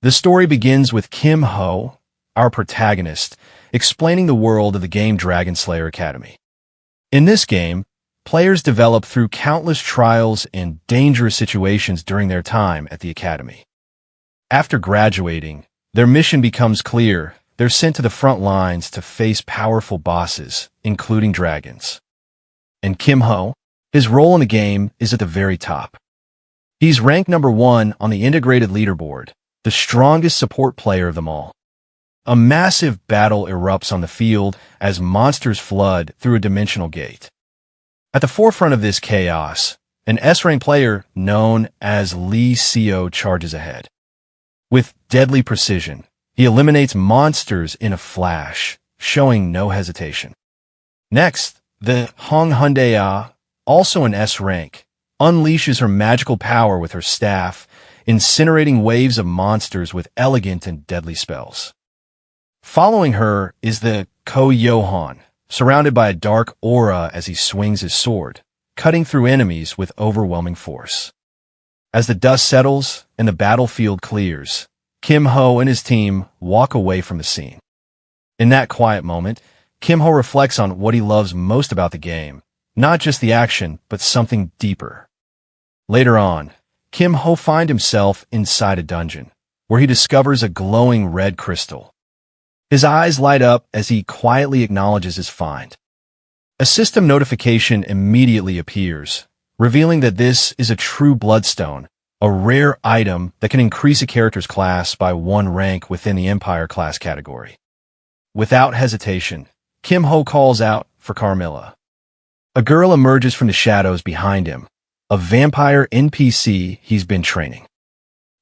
The story begins with Kim Ho, our protagonist, explaining the world of the game Dragon Slayer Academy. In this game, players develop through countless trials and dangerous situations during their time at the academy. After graduating, their mission becomes clear. They're sent to the front lines to face powerful bosses, including dragons. And Kim Ho, his role in the game is at the very top. He's ranked number 1 on the integrated leaderboard, the strongest support player of them all. A massive battle erupts on the field as monsters flood through a dimensional gate. At the forefront of this chaos, an S-rank player known as Lee Seo charges ahead. With deadly precision, he eliminates monsters in a flash, showing no hesitation. Next, the Hong Hyundai, also an S rank, unleashes her magical power with her staff, incinerating waves of monsters with elegant and deadly spells. Following her is the Ko Yohan, surrounded by a dark aura as he swings his sword, cutting through enemies with overwhelming force. As the dust settles and the battlefield clears, Kim Ho and his team walk away from the scene. In that quiet moment, Kim Ho reflects on what he loves most about the game, not just the action, but something deeper. Later on, Kim Ho finds himself inside a dungeon, where he discovers a glowing red crystal. His eyes light up as he quietly acknowledges his find. A system notification immediately appears, revealing that this is a true bloodstone, a rare item that can increase a character's class by 1 rank within the Empire class category. Without hesitation, Kim Ho calls out for Carmilla. A girl emerges from the shadows behind him, a vampire NPC he's been training.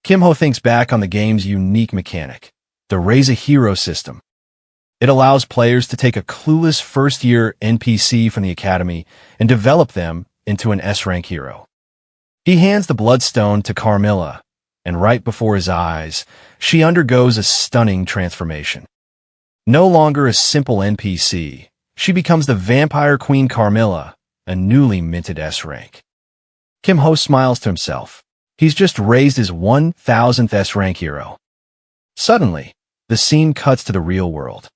Kim Ho thinks back on the game's unique mechanic, the Raise a Hero system. It allows players to take a clueless first-year NPC from the academy and develop them into an S-rank hero. He hands the bloodstone to Carmilla, and right before his eyes, she undergoes a stunning transformation. No longer a simple NPC, she becomes the vampire queen Carmilla, a newly minted S-rank. Kim Ho smiles to himself. He's just raised his 1000th S-rank hero. Suddenly, the scene cuts to the real world.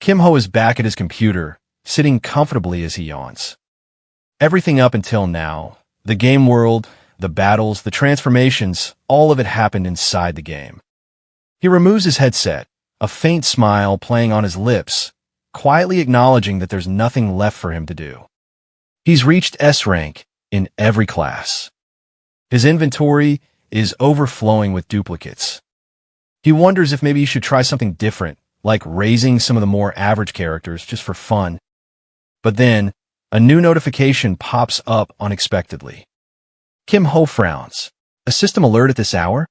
Kim Ho is back at his computer, sitting comfortably as he yawns. Everything up until now, the game world, the battles, the transformations, all of it happened inside the game. He removes his headset, a faint smile playing on his lips, quietly acknowledging that there's nothing left for him to do. He's reached S-rank in every class. His inventory is overflowing with duplicates. He wonders if maybe he should try something different, like raising some of the more average characters just for fun. But then, a new notification pops up unexpectedly. Kim Ho frowns. A system alert at this hour?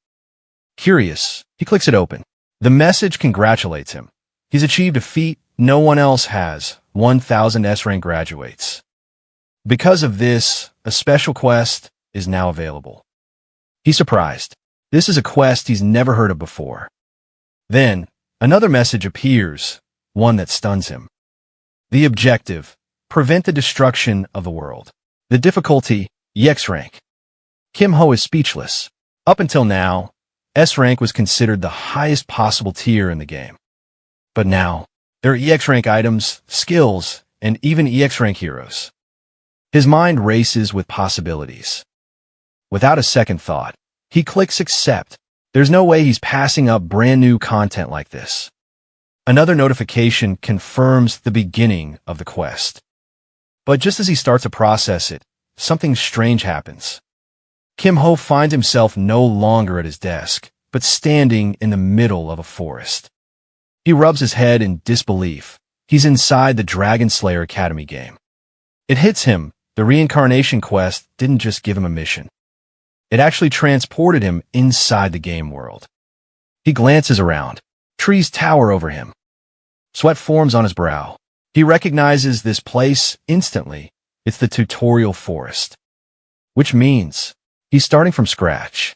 Curious, he clicks it open. The message congratulates him. He's achieved a feat no one else has, 1000 S-rank graduates. Because of this, a special quest is now available. He's surprised. This is a quest he's never heard of before. Then, another message appears, one that stuns him. The objective: prevent the destruction of the world. The difficulty: EX rank. Kim Ho is speechless. Up until now, S rank was considered the highest possible tier in the game. But now, there are EX rank items, skills, and even EX rank heroes. His mind races with possibilities. Without a second thought, he clicks accept. There's no way he's passing up brand new content like this. Another notification confirms the beginning of the quest. But just as he starts to process it, something strange happens. Kim Ho finds himself no longer at his desk, but standing in the middle of a forest. He rubs his head in disbelief. He's inside the Dragon Slayer Academy game. It hits him. The reincarnation quest didn't just give him a mission. It actually transported him inside the game world. He glances around. Trees tower over him. Sweat forms on his brow. He recognizes this place instantly. It's the tutorial forest. Which means he's starting from scratch.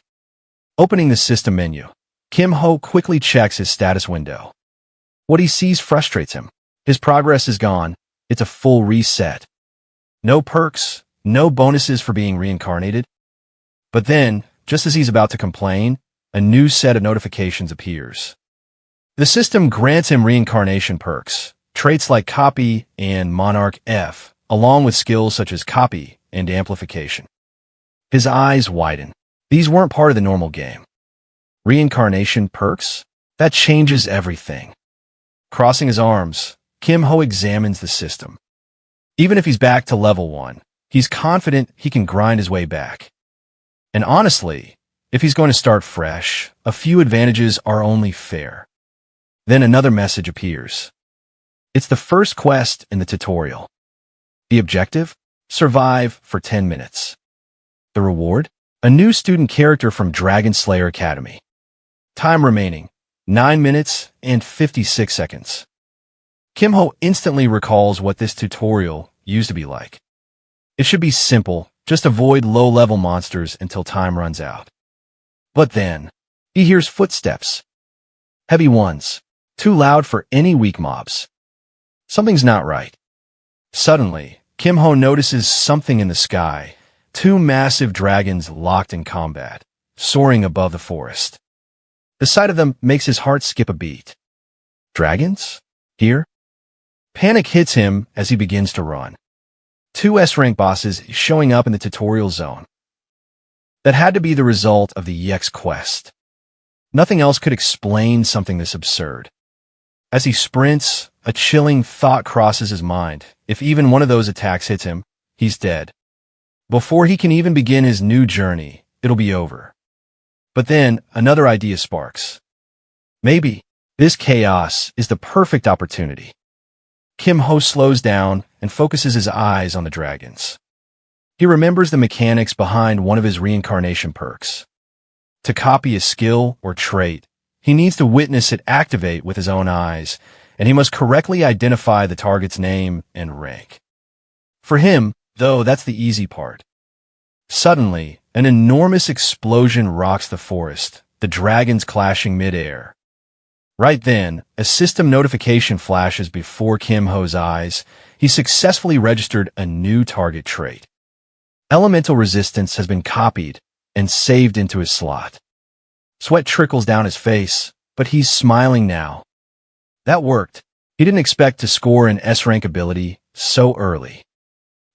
Opening the system menu, Kim Ho quickly checks his status window. What he sees frustrates him. His progress is gone. It's a full reset. No perks, no bonuses for being reincarnated. But then, just as he's about to complain, a new set of notifications appears. The system grants him reincarnation perks, traits like Copy and Monarch F, along with skills such as Copy and Amplification. His eyes widen. These weren't part of the normal game. Reincarnation perks? That changes everything. Crossing his arms, Kim Ho examines the system. Even if he's back to level 1, he's confident he can grind his way back. And honestly, if he's going to start fresh, a few advantages are only fair. Then another message appears. It's the first quest in the tutorial. The objective? Survive for 10 minutes. The reward? A new student character from Dragon Slayer Academy. Time remaining, 9 minutes and 56 seconds. Kim Ho instantly recalls what this tutorial used to be like. It should be simple, just avoid low-level monsters until time runs out. But then, he hears footsteps. Heavy ones, too loud for any weak mobs. Something's not right. Suddenly, Kim Ho notices something in the sky, 2 massive dragons locked in combat, soaring above the forest. The sight of them makes his heart skip a beat. Dragons? Here? Panic hits him as he begins to run. 2 S-rank bosses showing up in the tutorial zone. That had to be the result of the EX quest. Nothing else could explain something this absurd. As he sprints, a chilling thought crosses his mind. If even one of those attacks hits him, he's dead. Before he can even begin his new journey, it'll be over. But then, another idea sparks. Maybe this chaos is the perfect opportunity. Kim Ho slows down and focuses his eyes on the dragons. He remembers the mechanics behind one of his reincarnation perks. To copy a skill or trait, he needs to witness it activate with his own eyes, and he must correctly identify the target's name and rank. For him, though, that's the easy part. Suddenly, an enormous explosion rocks the forest, the dragons clashing mid-air. Right then, a system notification flashes before Kim Ho's eyes. He successfully registered a new target trait. Elemental resistance has been copied and saved into his slot. Sweat trickles down his face, but he's smiling now. That worked. He didn't expect to score an S-rank ability so early.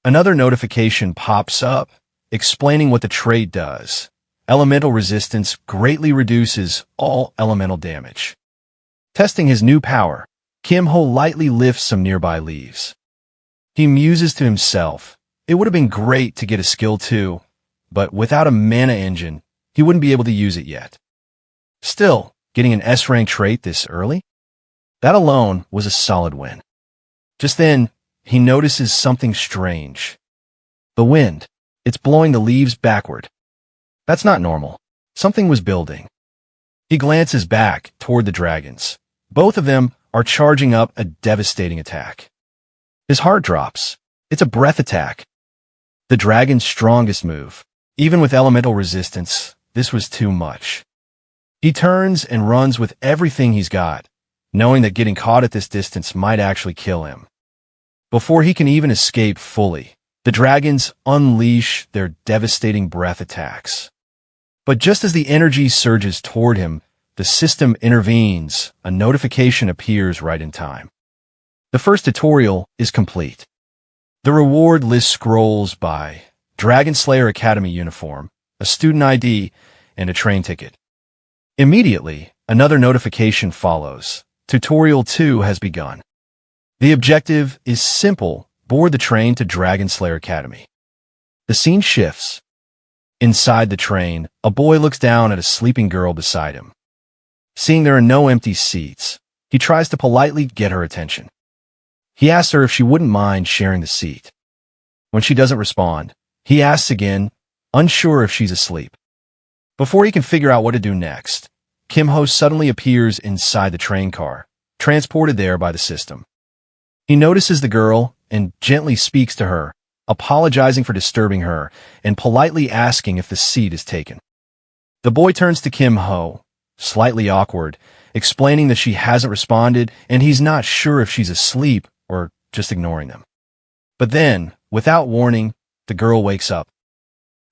Another notification pops up, explaining what the trait does. Elemental resistance greatly reduces all elemental damage. Testing his new power, Kim Ho lightly lifts some nearby leaves. He muses to himself. It would have been great to get a skill too, but without a mana engine, he wouldn't be able to use it yet. Still, getting an S-rank trait this early? That alone was a solid win. Just then, he notices something strange. The wind. It's blowing the leaves backward. That's not normal. Something was building. He glances back toward the dragons. Both of them are charging up a devastating attack. His heart drops. It's a breath attack. The dragon's strongest move. Even with elemental resistance, this was too much. He turns and runs with everything he's got, knowing that getting caught at this distance might actually kill him. Before he can even escape fully, the dragons unleash their devastating breath attacks. But just as the energy surges toward him, the system intervenes. A notification appears right in time. The first tutorial is complete. The reward list scrolls by Dragon Slayer Academy uniform, a student ID, and a train ticket. Immediately, another notification follows. Tutorial 2 has begun. The objective is simple: board the train to Dragon Slayer Academy. The scene shifts. Inside the train, a boy looks down at a sleeping girl beside him. Seeing there are no empty seats, he tries to politely get her attention. He asks her if she wouldn't mind sharing the seat. When she doesn't respond, he asks again, unsure if she's asleep. Before he can figure out what to do next, Kim Ho suddenly appears inside the train car, transported there by the system. He notices the girl and gently speaks to her, apologizing for disturbing her and politely asking if the seat is taken. The boy turns to Kim Ho, slightly awkward, explaining that she hasn't responded and he's not sure if she's asleep or just ignoring them. But then, without warning, the girl wakes up.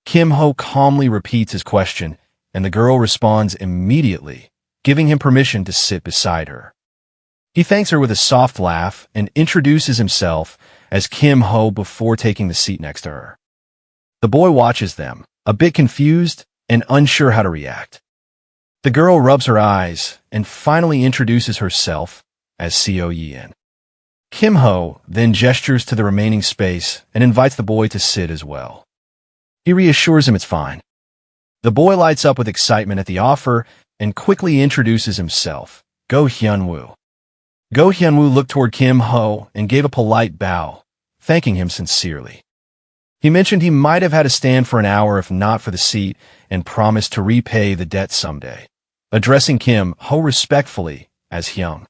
Kim Ho calmly repeats his question, and the girl responds immediately, giving him permission to sit beside her. He thanks her with a soft laugh and introduces himself as Kim Ho before taking the seat next to her. The boy watches them, a bit confused and unsure how to react. The girl rubs her eyes and finally introduces herself as Seo Yin. Kim Ho then gestures to the remaining space and invites the boy to sit as well. He reassures him it's fine. The boy lights up with excitement at the offer and quickly introduces himself, Go Hyun-woo. Go Hyun-woo looked toward Kim Ho and gave a polite bow, thanking him sincerely. He mentioned he might have had to stand for an hour if not for the seat and promised to repay the debt someday, addressing Kim Ho respectfully as Hyung.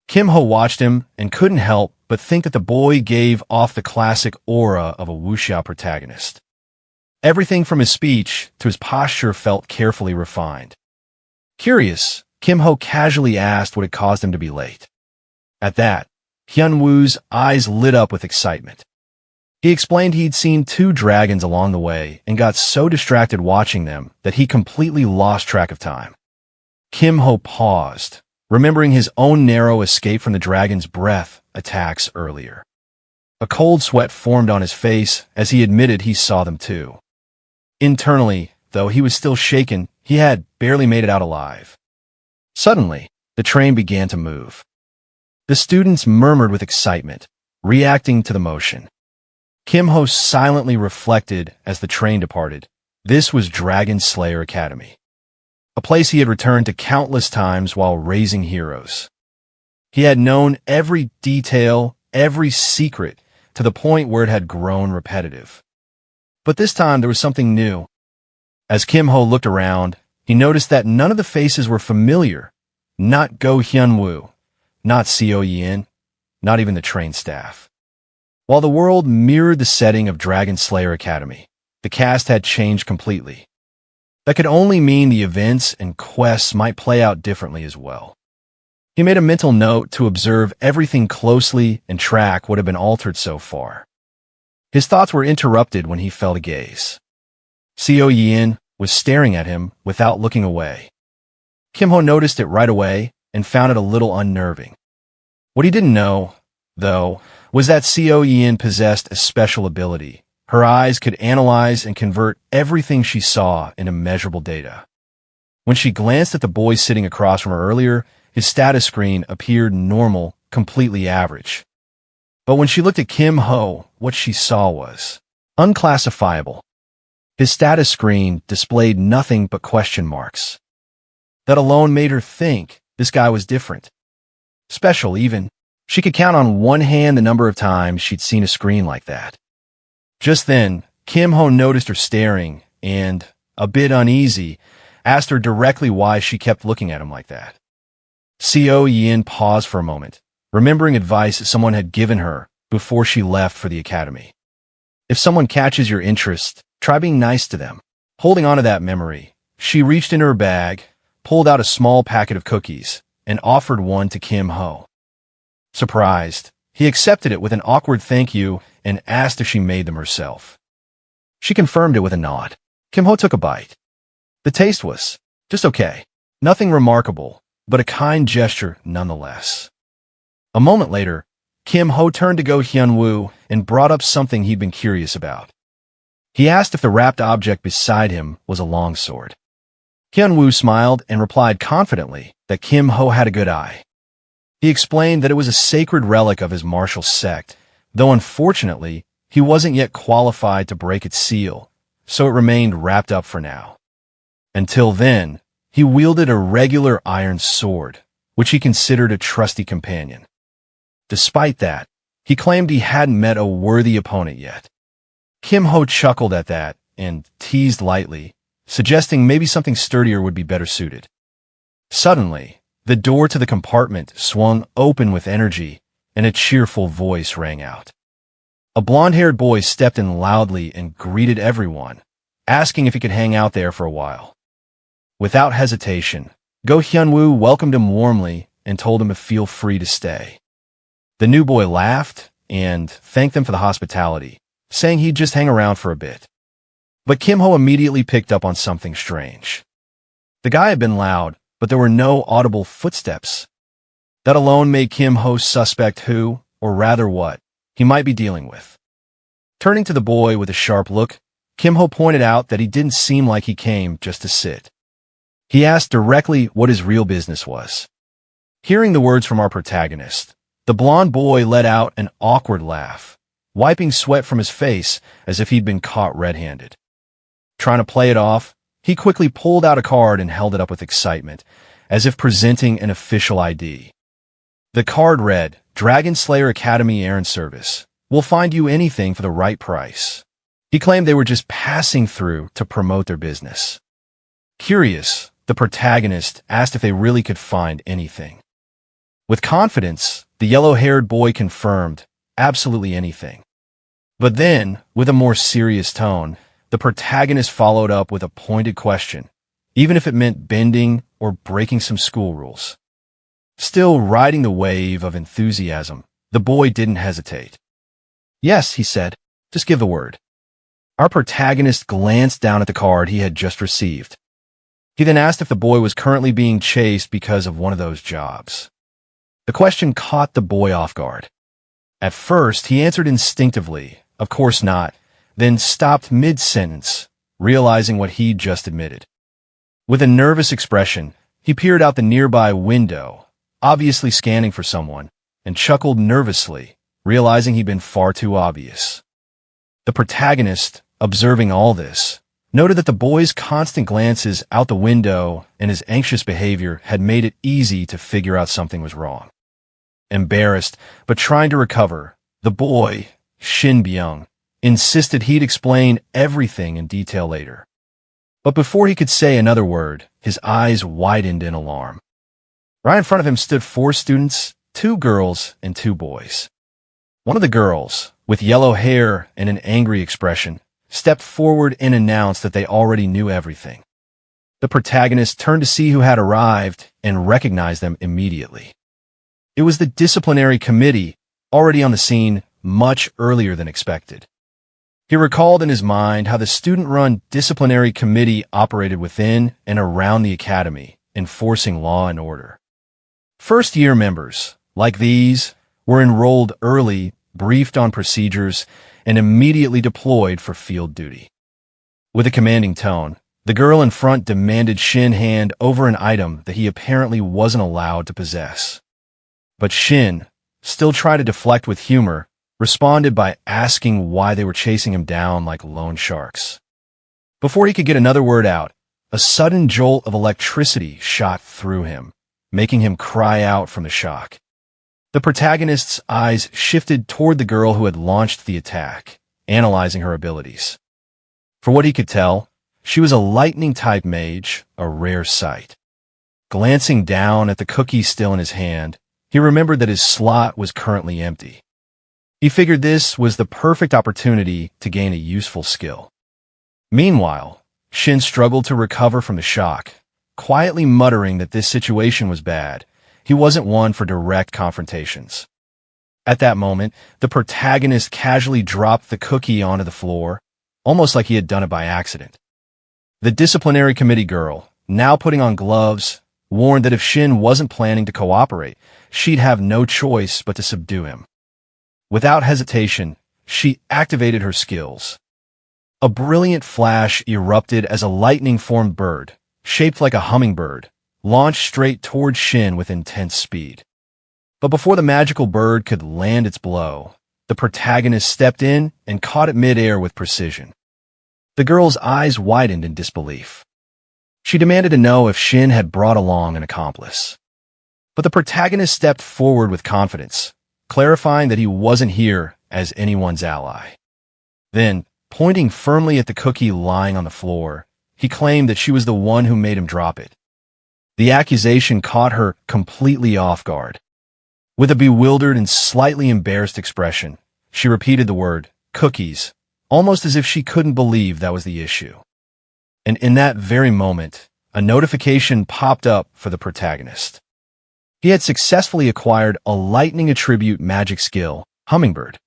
Kim Ho watched him and couldn't help but think that the boy gave off the classic aura of a wuxia protagonist. Everything from his speech to his posture felt carefully refined. Curious, Kim Ho casually asked what had caused him to be late. At that, Hyun-woo's eyes lit up with excitement. He explained he'd seen 2 dragons along the way and got so distracted watching them that he completely lost track of time. Kim Ho paused, remembering his own narrow escape from the dragon's breath attacks earlier. A cold sweat formed on his face as he admitted he saw them too. Internally, though he was still shaken, he had barely made it out alive. Suddenly, the train began to move. The students murmured with excitement, reacting to the motion. Kim Ho silently reflected as the train departed. This was Dragon Slayer Academy, a place he had returned to countless times while raising heroes. He had known every detail, every secret, to the point where it had grown repetitive. But this time there was something new. As Kim Ho looked around, he noticed that none of the faces were familiar. Not Go Hyun-woo, not Seo Yin, not even the train staff. While the world mirrored the setting of Dragon Slayer Academy, the cast had changed completely. That could only mean the events and quests might play out differently as well. He made a mental note to observe everything closely and track what had been altered so far. His thoughts were interrupted when he felt a gaze. Seo Yin was staring at him without looking away. Kim Ho noticed it right away and found it a little unnerving. What he didn't know, though, was that Seo Yin possessed a special ability. Her eyes could analyze and convert everything she saw into measurable data. When she glanced at the boy sitting across from her earlier, his status screen appeared normal, completely average. But when she looked at Kim Ho, what she saw was unclassifiable. His status screen displayed nothing but question marks. That alone made her think this guy was different. Special, even. She could count on one hand the number of times she'd seen a screen like that. Just then, Kim Ho noticed her staring and, a bit uneasy, asked her directly why she kept looking at him like that. Seo Yin paused for a moment, remembering advice someone had given her before she left for the academy. If someone catches your interest, try being nice to them. Holding on to that memory, she reached into her bag, pulled out a small packet of cookies, and offered one to Kim Ho. Surprised, he accepted it with an awkward thank you and asked if she made them herself. She confirmed it with a nod. Kim Ho took a bite. The taste was just okay. Nothing remarkable, but a kind gesture nonetheless. A moment later, Kim Ho turned to Go Hyun-woo and brought up something he'd been curious about. He asked if the wrapped object beside him was a longsword. Hyun-woo smiled and replied confidently that Kim Ho had a good eye. He explained that it was a sacred relic of his martial sect, though unfortunately, he wasn't yet qualified to break its seal, so it remained wrapped up for now. Until then, he wielded a regular iron sword, which he considered a trusty companion. Despite that, he claimed he hadn't met a worthy opponent yet. Kim Ho chuckled at that and teased lightly, suggesting maybe something sturdier would be better suited. Suddenly, the door to the compartment swung open with energy, and a cheerful voice rang out. A blonde-haired boy stepped in loudly and greeted everyone, asking if he could hang out there for a while. Without hesitation, Go Hyun-woo welcomed him warmly and told him to feel free to stay. The new boy laughed and thanked them for the hospitality, saying he'd just hang around for a bit. But Kim Ho immediately picked up on something strange. The guy had been loud, but there were no audible footsteps. That alone made Kim Ho suspect who, or rather what, he might be dealing with. Turning to the boy with a sharp look, Kim Ho pointed out that he didn't seem like he came just to sit. He asked directly what his real business was. Hearing the words from our protagonist, the blonde boy let out an awkward laugh, wiping sweat from his face as if he'd been caught red-handed. Trying to play it off, he quickly pulled out a card and held it up with excitement, as if presenting an official ID. The card read, Dragon Slayer Academy Errand Service. We'll find you anything for the right price. He claimed they were just passing through to promote their business. Curious, the protagonist asked if they really could find anything. With confidence, the yellow-haired boy confirmed, absolutely anything. But then, with a more serious tone, the protagonist followed up with a pointed question, even if it meant bending or breaking some school rules. Still riding the wave of enthusiasm, the boy didn't hesitate. Yes, he said, just give the word. Our protagonist glanced down at the card he had just received. He then asked if the boy was currently being chased because of one of those jobs. The question caught the boy off guard. At first, he answered instinctively, of course not, then stopped mid-sentence, realizing what he'd just admitted. With a nervous expression, he peered out the nearby window, obviously scanning for someone, and chuckled nervously, realizing he'd been far too obvious. The protagonist, observing all this, noted that the boy's constant glances out the window and his anxious behavior had made it easy to figure out something was wrong. Embarrassed, but trying to recover, the boy, Shin Byung, insisted he'd explain everything in detail later. But before he could say another word, his eyes widened in alarm. Right in front of him stood 4 students, 2 girls and 2 boys. One of the girls, with yellow hair and an angry expression, stepped forward and announced that they already knew everything. The protagonist turned to see who had arrived and recognized them immediately. It was the disciplinary committee, already on the scene much earlier than expected. He recalled in his mind how the student-run disciplinary committee operated within and around the academy, enforcing law and order. First-year members, like these, were enrolled early, briefed on procedures, and immediately deployed for field duty. With a commanding tone, the girl in front demanded Shin hand over an item that he apparently wasn't allowed to possess. But Shin, still trying to deflect with humor, responded by asking why they were chasing him down like loan sharks. Before he could get another word out, a sudden jolt of electricity shot through him, making him cry out from the shock. The protagonist's eyes shifted toward the girl who had launched the attack, analyzing her abilities. For what he could tell, she was a lightning-type mage, a rare sight. Glancing down at the cookie still in his hand, he remembered that his slot was currently empty. He figured this was the perfect opportunity to gain a useful skill. Meanwhile, Shin struggled to recover from the shock, quietly muttering that this situation was bad. He wasn't one for direct confrontations. At that moment, the protagonist casually dropped the cookie onto the floor, almost like he had done it by accident. The disciplinary committee girl, now putting on gloves, warned that if Shin wasn't planning to cooperate, she'd have no choice but to subdue him. Without hesitation, she activated her skills. A brilliant flash erupted as a lightning-formed bird, shaped like a hummingbird, launched straight toward Shin with intense speed. But before the magical bird could land its blow, the protagonist stepped in and caught it mid-air with precision. The girl's eyes widened in disbelief. She demanded to know if Shin had brought along an accomplice. But the protagonist stepped forward with confidence, clarifying that he wasn't here as anyone's ally. Then, pointing firmly at the cookie lying on the floor, he claimed that she was the one who made him drop it. The accusation caught her completely off guard. With a bewildered and slightly embarrassed expression, she repeated the word, cookies, almost as if she couldn't believe that was the issue. And in that very moment, a notification popped up for the protagonist. He had successfully acquired a lightning attribute magic skill, Hummingbird.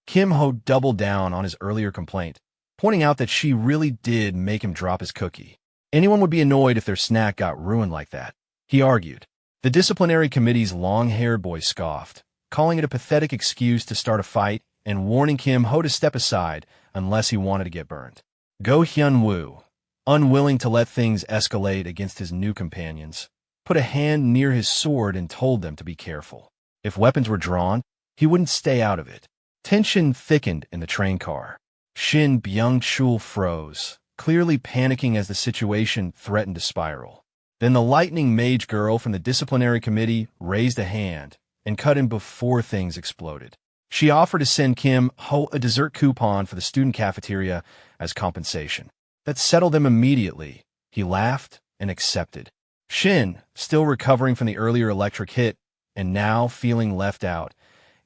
Kim Ho doubled down on his earlier complaint, pointing out that she really did make him drop his cookie. Anyone would be annoyed if their snack got ruined like that, he argued. The disciplinary committee's long-haired boy scoffed, calling it a pathetic excuse to start a fight and warning Kim Ho to step aside unless he wanted to get burned. Go Hyun-woo, unwilling to let things escalate against his new companions, put a hand near his sword and told them to be careful. If weapons were drawn, he wouldn't stay out of it. Tension thickened in the train car. Shin Byung-chul froze, clearly panicking as the situation threatened to spiral. Then the lightning mage girl from the disciplinary committee raised a hand and cut him before things exploded. She offered to send Kim Ho a dessert coupon for the student cafeteria as compensation. That settled them immediately. He laughed and accepted. Shin, still recovering from the earlier electric hit and now feeling left out,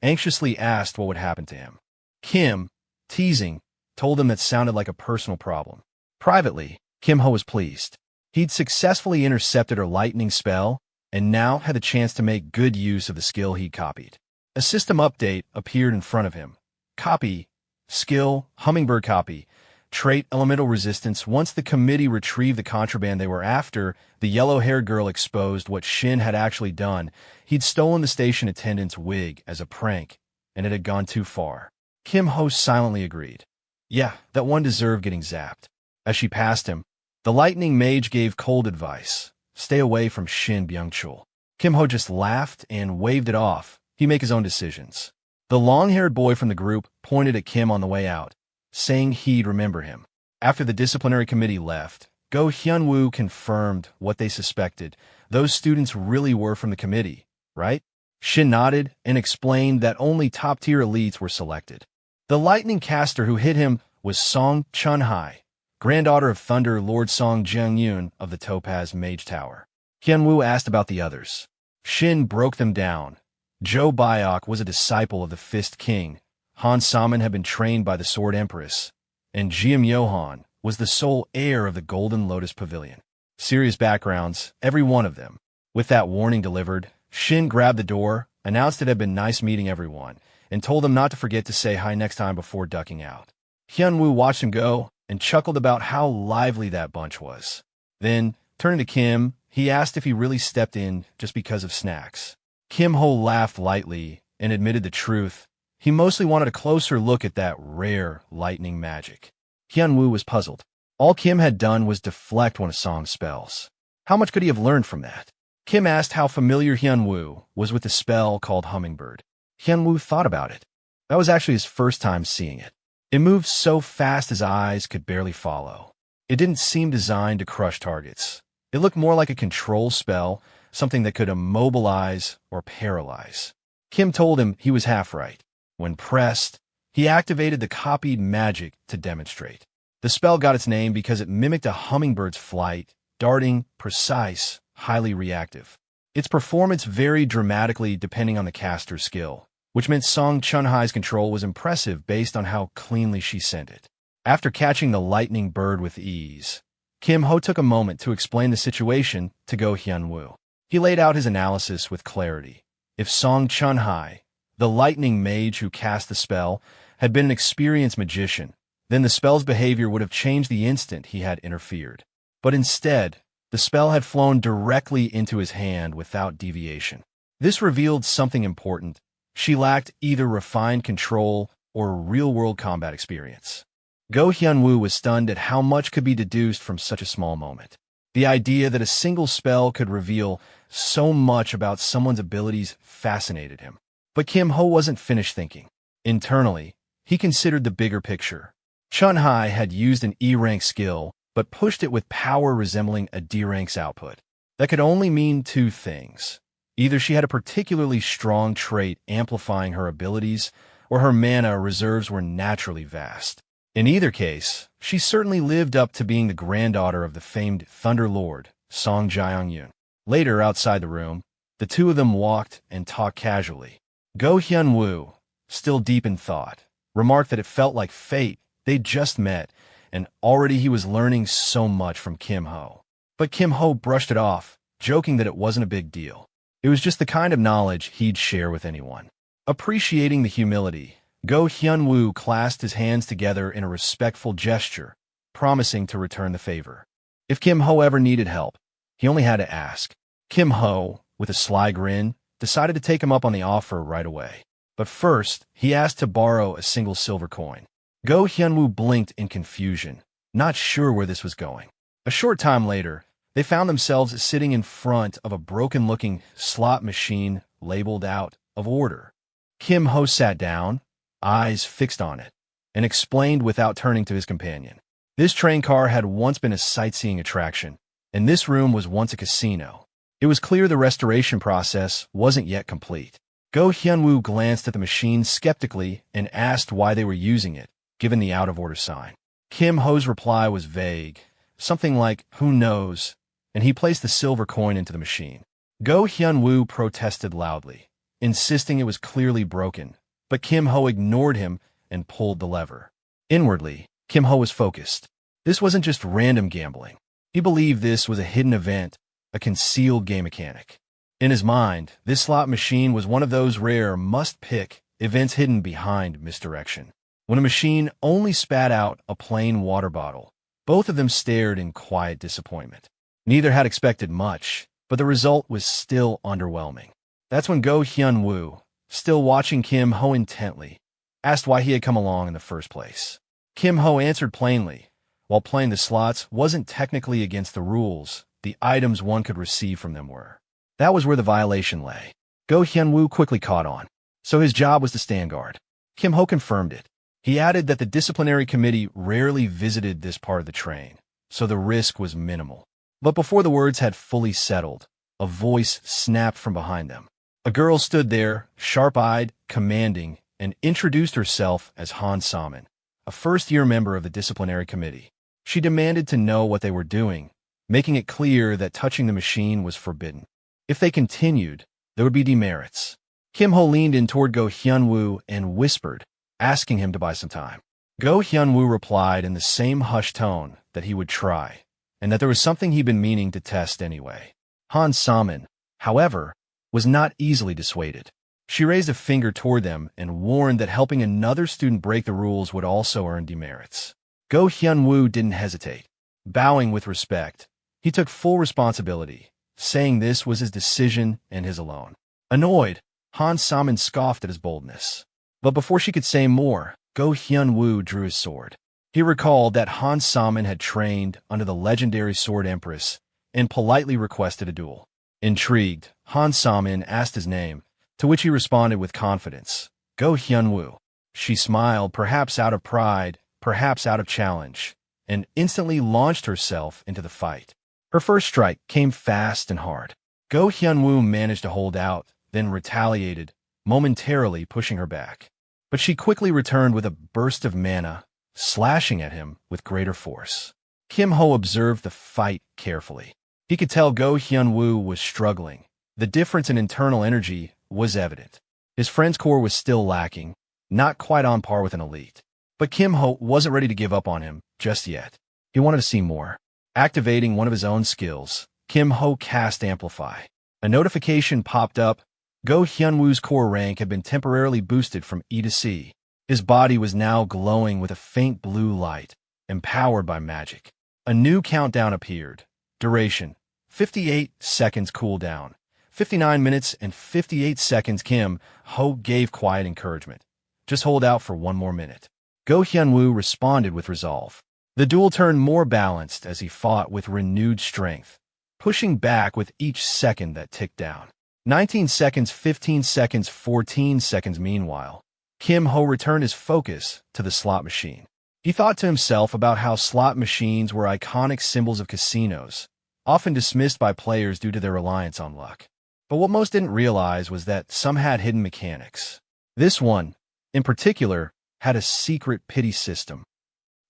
anxiously asked what would happen to him. Kim, teasing, told him that sounded like a personal problem. Privately, Kim Ho was pleased. He'd successfully intercepted her lightning spell and now had the chance to make good use of the skill he'd copied. A system update appeared in front of him. Copy, skill, hummingbird copy, trait elemental resistance. Once the committee retrieved the contraband they were after, the yellow-haired girl exposed what Shin had actually done. He'd stolen the station attendant's wig as a prank, and it had gone too far. Kim Ho silently agreed. Yeah, that one deserved getting zapped. As she passed him, the lightning mage gave cold advice. Stay away from Shin Byung-chul. Kim Ho just laughed and waved it off. He'd make his own decisions. The long-haired boy from the group pointed at Kim on the way out, saying he'd remember him. After the disciplinary committee left, Go Hyun-woo confirmed what they suspected. Those students really were from the committee, right? Shin nodded and explained that only top-tier elites were selected. The lightning caster who hit him was Song Chun-hai, granddaughter of Thunder Lord Song Jung-yoon of the Topaz Mage Tower. Hyun-woo asked about the others. Shin broke them down. Jo Byok was a disciple of the Fist King. Han Saman had been trained by the Sword Empress, and Jim Yohan was the sole heir of the Golden Lotus Pavilion. Serious backgrounds, every one of them. With that warning delivered, Shin grabbed the door, announced it had been nice meeting everyone, and told them not to forget to say hi next time before ducking out. Hyun-woo watched him go and chuckled about how lively that bunch was. Then, turning to Kim, he asked if he really stepped in just because of snacks. Kim Ho laughed lightly and admitted the truth. He mostly wanted a closer look at that rare lightning magic. Hyun-woo was puzzled. All Kim had done was deflect one of Song's spells. How much could he have learned from that? Kim asked how familiar Hyun-woo was with the spell called Hummingbird. Hyun-woo thought about it. That was actually his first time seeing it. It moved so fast his eyes could barely follow. It didn't seem designed to crush targets. It looked more like a control spell, something that could immobilize or paralyze. Kim told him he was half right. When pressed, he activated the copied magic to demonstrate. The spell got its name because it mimicked a hummingbird's flight, darting, precise, highly reactive. Its performance varied dramatically depending on the caster's skill, which meant Song Chun-hai's control was impressive based on how cleanly she sent it. After catching the lightning bird with ease, Kim Ho took a moment to explain the situation to Go Hyun-woo. He laid out his analysis with clarity. If Song Chun-hai, the lightning mage who cast the spell, had been an experienced magician, then the spell's behavior would have changed the instant he had interfered. But instead, the spell had flown directly into his hand without deviation. This revealed something important. She lacked either refined control or real-world combat experience. Go Hyun-woo was stunned at how much could be deduced from such a small moment. The idea that a single spell could reveal so much about someone's abilities fascinated him. But Kim Ho wasn't finished thinking. Internally, he considered the bigger picture. Chun-hai had used an E-rank skill, but pushed it with power resembling a D-rank's output. That could only mean two things. Either she had a particularly strong trait amplifying her abilities, or her mana reserves were naturally vast. In either case, she certainly lived up to being the granddaughter of the famed Thunder Lord, Song Jung-yoon. Later, outside the room, the two of them walked and talked casually. Go Hyun-woo, still deep in thought, remarked that it felt like fate. They'd just met, and already he was learning so much from Kim Ho. But Kim Ho brushed it off, joking that it wasn't a big deal. It was just the kind of knowledge he'd share with anyone. Appreciating the humility, Go Hyun-woo clasped his hands together in a respectful gesture, promising to return the favor. If Kim Ho ever needed help, he only had to ask. Kim Ho, with a sly grin, decided to take him up on the offer right away. But first, he asked to borrow a single silver coin. Go Hyunwoo blinked in confusion, not sure where this was going. A short time later, they found themselves sitting in front of a broken-looking slot machine labeled out of order. Kim Ho sat down, eyes fixed on it, and explained without turning to his companion. This train car had once been a sightseeing attraction, and this room was once a casino. It was clear the restoration process wasn't yet complete. Go Hyunwoo glanced at the machine skeptically and asked why they were using it, given the out-of-order sign. Kim Ho's reply was vague, something like, "Who knows?" and he placed the silver coin into the machine. Go Hyunwoo protested loudly, insisting it was clearly broken, but Kim Ho ignored him and pulled the lever. Inwardly, Kim Ho was focused. This wasn't just random gambling. He believed this was a hidden event, a concealed game mechanic. In his mind, this slot machine was one of those rare must-pick events hidden behind misdirection. When a machine only spat out a plain water bottle, both of them stared in quiet disappointment. Neither had expected much, but the result was still underwhelming. That's when Go Hyunwoo, still watching Kim Ho intently, asked why he had come along in the first place. Kim Ho answered plainly, while playing the slots wasn't technically against the rules, the items one could receive from them were. That was where the violation lay. Go Hyunwoo quickly caught on, so his job was to stand guard. Kim Ho confirmed it. He added that the disciplinary committee rarely visited this part of the train, so the risk was minimal. But before the words had fully settled, a voice snapped from behind them. A girl stood there, sharp-eyed, commanding, and introduced herself as Han Saman, a first-year member of the disciplinary committee. She demanded to know what they were doing, making it clear that touching the machine was forbidden. If they continued, there would be demerits. Kim Ho leaned in toward Go Hyunwoo and whispered, asking him to buy some time. Go Hyunwoo replied in the same hushed tone that he would try, and that there was something he'd been meaning to test anyway. Han Saman, however, was not easily dissuaded. She raised a finger toward them and warned that helping another student break the rules would also earn demerits. Go Hyunwoo didn't hesitate. Bowing with respect, he took full responsibility, saying this was his decision and his alone. Annoyed, Han Saman scoffed at his boldness. But before she could say more, Go Hyunwoo drew his sword. He recalled that Han Saman had trained under the legendary Sword Empress and politely requested a duel. Intrigued, Han Saman asked his name, to which he responded with confidence, Go Hyunwoo. She smiled, perhaps out of pride, perhaps out of challenge, and instantly launched herself into the fight. Her first strike came fast and hard. Go Hyunwoo managed to hold out, then retaliated, momentarily pushing her back. But she quickly returned with a burst of mana, slashing at him with greater force. Kim Ho observed the fight carefully. He could tell Go Hyunwoo was struggling. The difference in internal energy was evident. His friend's core was still lacking, not quite on par with an elite. But Kim Ho wasn't ready to give up on him just yet. He wanted to see more. Activating one of his own skills, Kim Ho cast Amplify. A notification popped up. Go Hyunwoo's core rank had been temporarily boosted from E to C. His body was now glowing with a faint blue light, empowered by magic. A new countdown appeared. Duration, 58 seconds cooldown. 59 minutes and 58 seconds. Kim Ho gave quiet encouragement. Just hold out for one more minute. Go Hyunwoo responded with resolve. The duel turned more balanced as he fought with renewed strength, pushing back with each second that ticked down. 19 seconds, 15 seconds, 14 seconds. Meanwhile, Kim Ho returned his focus to the slot machine. He thought to himself about how slot machines were iconic symbols of casinos, often dismissed by players due to their reliance on luck. But what most didn't realize was that some had hidden mechanics. This one, in particular, had a secret pity system.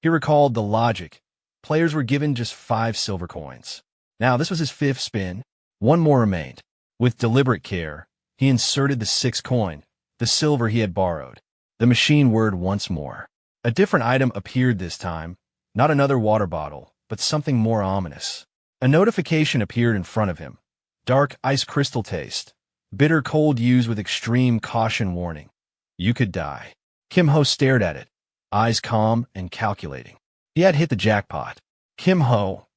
He recalled the logic. Players were given just 5 silver coins. Now, this was his 5th spin. One more remained. With deliberate care, he inserted the 6th coin, the silver he had borrowed. The machine whirred once more. A different item appeared this time, not another water bottle, but something more ominous. A notification appeared in front of him. Dark ice crystal taste. Bitter cold used with extreme caution warning. You could die. Kim Ho stared at it, eyes calm and calculating. He had hit the jackpot. Kim Ho,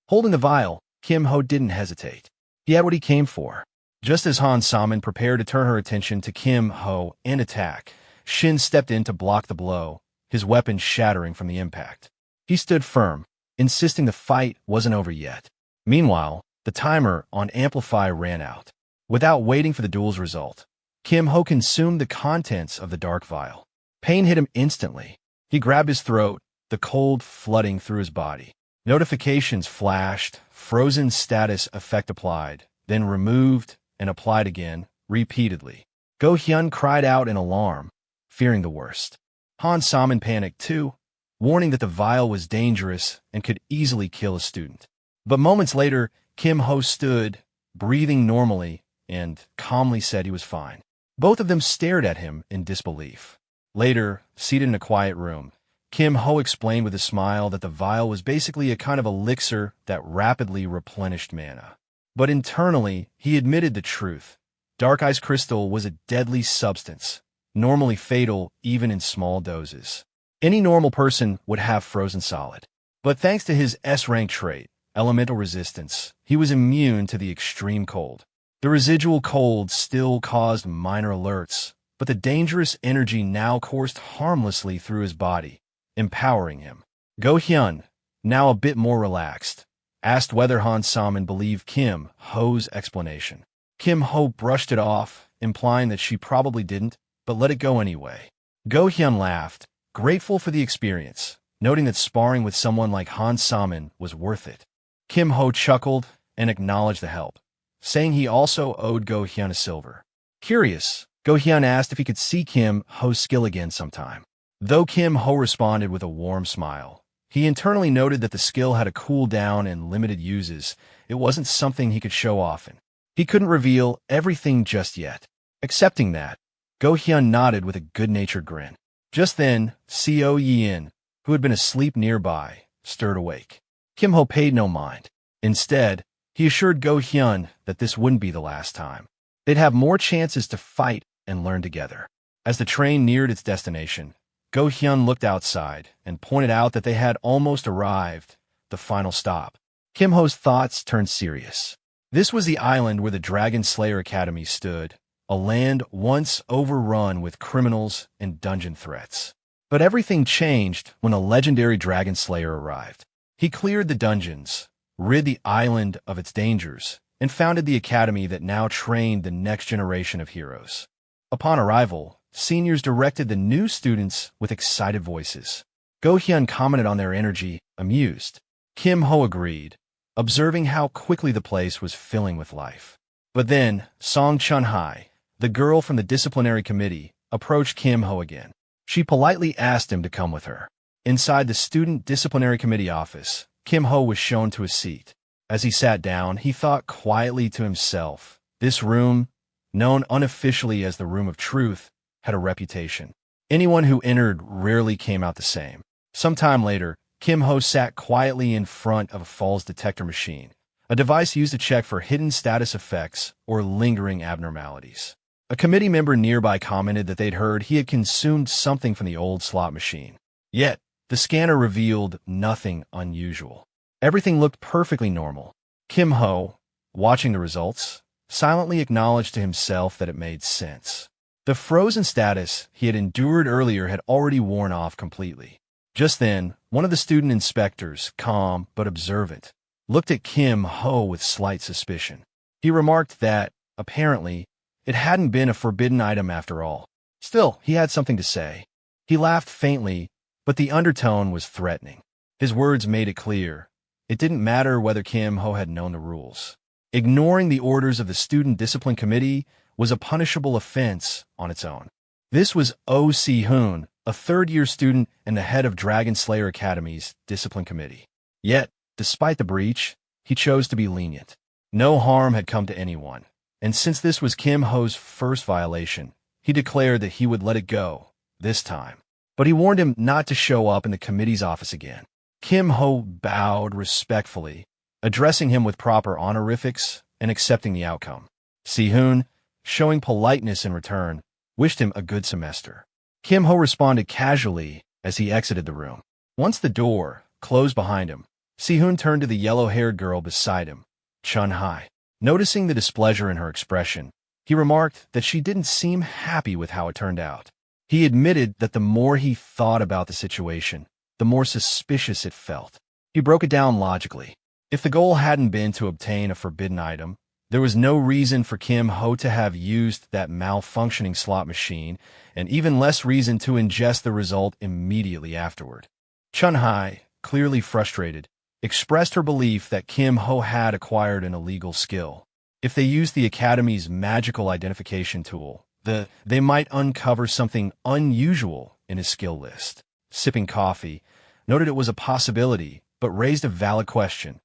Holding the vial, Kim Ho didn't hesitate. He had what he came for. Just as Han Saman prepared to turn her attention to Kim Ho and attack, Shin stepped in to block the blow, his weapon shattering from the impact. He stood firm, insisting the fight wasn't over yet. Meanwhile, the timer on Amplify ran out. Without waiting for the duel's result, Kim Ho consumed the contents of the dark vial. Pain hit him instantly. He grabbed his throat, the cold flooding through his body. Notifications flashed, frozen status effect applied, then removed and applied again, repeatedly. Go Hyun cried out in alarm, fearing the worst. Han Saman panicked too, warning that the vial was dangerous and could easily kill a student. But moments later, Kim Ho stood, breathing normally, and calmly said he was fine. Both of them stared at him in disbelief. Later, seated in a quiet room, Kim Ho explained with a smile that the vial was basically a kind of elixir that rapidly replenished mana. But internally, he admitted the truth. Dark Ice Crystal was a deadly substance, normally fatal even in small doses. Any normal person would have frozen solid. But thanks to his S-rank trait, elemental resistance, he was immune to the extreme cold. The residual cold still caused minor alerts, but the dangerous energy now coursed harmlessly through his body, empowering him. Go Hyun, now a bit more relaxed, asked whether Han Saman believed Kim Ho's explanation. Kim Ho brushed it off, implying that she probably didn't, but let it go anyway. Go Hyun laughed, grateful for the experience, noting that sparring with someone like Han Saman was worth it. Kim Ho chuckled and acknowledged the help, saying he also owed Go Hyun a silver. Curious, Go Hyun asked if he could see Kim Ho's skill again sometime. Though Kim Ho responded with a warm smile, he internally noted that the skill had a cooldown and limited uses. It wasn't something he could show often. He couldn't reveal everything just yet. Accepting that, Go Hyun nodded with a good-natured grin. Just then, Co Yin, who had been asleep nearby, stirred awake. Kim Ho paid no mind. Instead, he assured Go Hyun that this wouldn't be the last time. They'd have more chances to fight and learn together. As the train neared its destination, Go Hyun looked outside and pointed out that they had almost arrived, the final stop. Kim Ho's thoughts turned serious. This was the island where the Dragon Slayer Academy stood, a land once overrun with criminals and dungeon threats. But everything changed when a legendary Dragon Slayer arrived. He cleared the dungeons, rid the island of its dangers, and founded the academy that now trained the next generation of heroes. Upon arrival, seniors directed the new students with excited voices. Go Hyun commented on their energy, amused. Kim Ho agreed, observing how quickly the place was filling with life. But then, Song Chun-hai, the girl from the disciplinary committee, approached Kim Ho again. She politely asked him to come with her. Inside the student disciplinary committee office, Kim Ho was shown to a seat. As he sat down, he thought quietly to himself, this room, known unofficially as the Room of Truth, had a reputation. Anyone who entered rarely came out the same. Sometime later, Kim Ho sat quietly in front of a falls detector machine, a device used to check for hidden status effects or lingering abnormalities. A committee member nearby commented that they'd heard he had consumed something from the old slot machine. Yet, the scanner revealed nothing unusual. Everything looked perfectly normal. Kim Ho, watching the results, silently acknowledged to himself that it made sense. The frozen status he had endured earlier had already worn off completely. Just then, one of the student inspectors, calm but observant, looked at Kim Ho with slight suspicion. He remarked that, apparently, it hadn't been a forbidden item after all. Still, he had something to say. He laughed faintly, but the undertone was threatening. His words made it clear. It didn't matter whether Kim Ho had known the rules. Ignoring the orders of the Student Discipline Committee was a punishable offense on its own. This was Oh Si-hoon, a third-year student and the head of Dragon Slayer Academy's Discipline Committee. Yet, despite the breach, he chose to be lenient. No harm had come to anyone, and since this was Kim Ho's first violation, he declared that he would let it go, this time. But he warned him not to show up in the committee's office again. Kim Ho bowed respectfully, addressing him with proper honorifics and accepting the outcome. Si-hoon, showing politeness in return, wished him a good semester. Kim Ho responded casually as he exited the room. Once the door closed behind him, Si-hoon turned to the yellow-haired girl beside him, Chun-hai. Noticing the displeasure in her expression, he remarked that she didn't seem happy with how it turned out. He admitted that the more he thought about the situation, the more suspicious it felt. He broke it down logically. If the goal hadn't been to obtain a forbidden item, there was no reason for Kim Ho to have used that malfunctioning slot machine, and even less reason to ingest the result immediately afterward. Chun-hai, clearly frustrated, expressed her belief that Kim Ho had acquired an illegal skill. If they used the Academy's magical identification tool, they might uncover something unusual in his skill list. Sipping coffee, noted it was a possibility, but raised a valid question.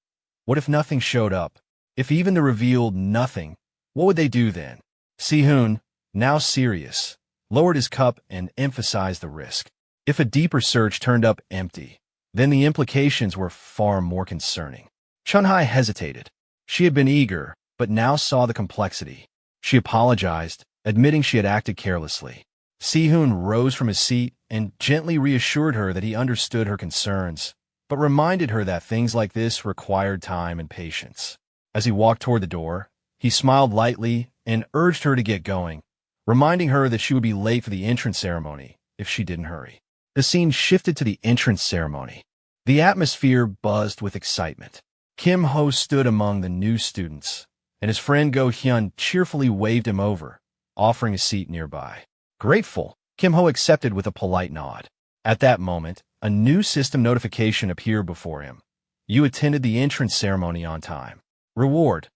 What if nothing showed up? If even the revealed nothing, what would they do then? Si-hoon, now serious, lowered his cup and emphasized the risk. If a deeper search turned up empty, then the implications were far more concerning. Chun-hai hesitated. She had been eager, but now saw the complexity. She apologized, admitting she had acted carelessly. Si-hoon rose from his seat and gently reassured her that he understood her concerns, but reminded her that things like this required time and patience. As he walked toward the door, he smiled lightly and urged her to get going, reminding her that she would be late for the entrance ceremony if she didn't hurry. The scene shifted to the entrance ceremony. The atmosphere buzzed with excitement. Kim Ho stood among the new students, and his friend Go Hyun cheerfully waved him over, offering a seat nearby. Grateful, Kim Ho accepted with a polite nod. At that moment, a new system notification appeared before him. You attended the entrance ceremony on time. Reward: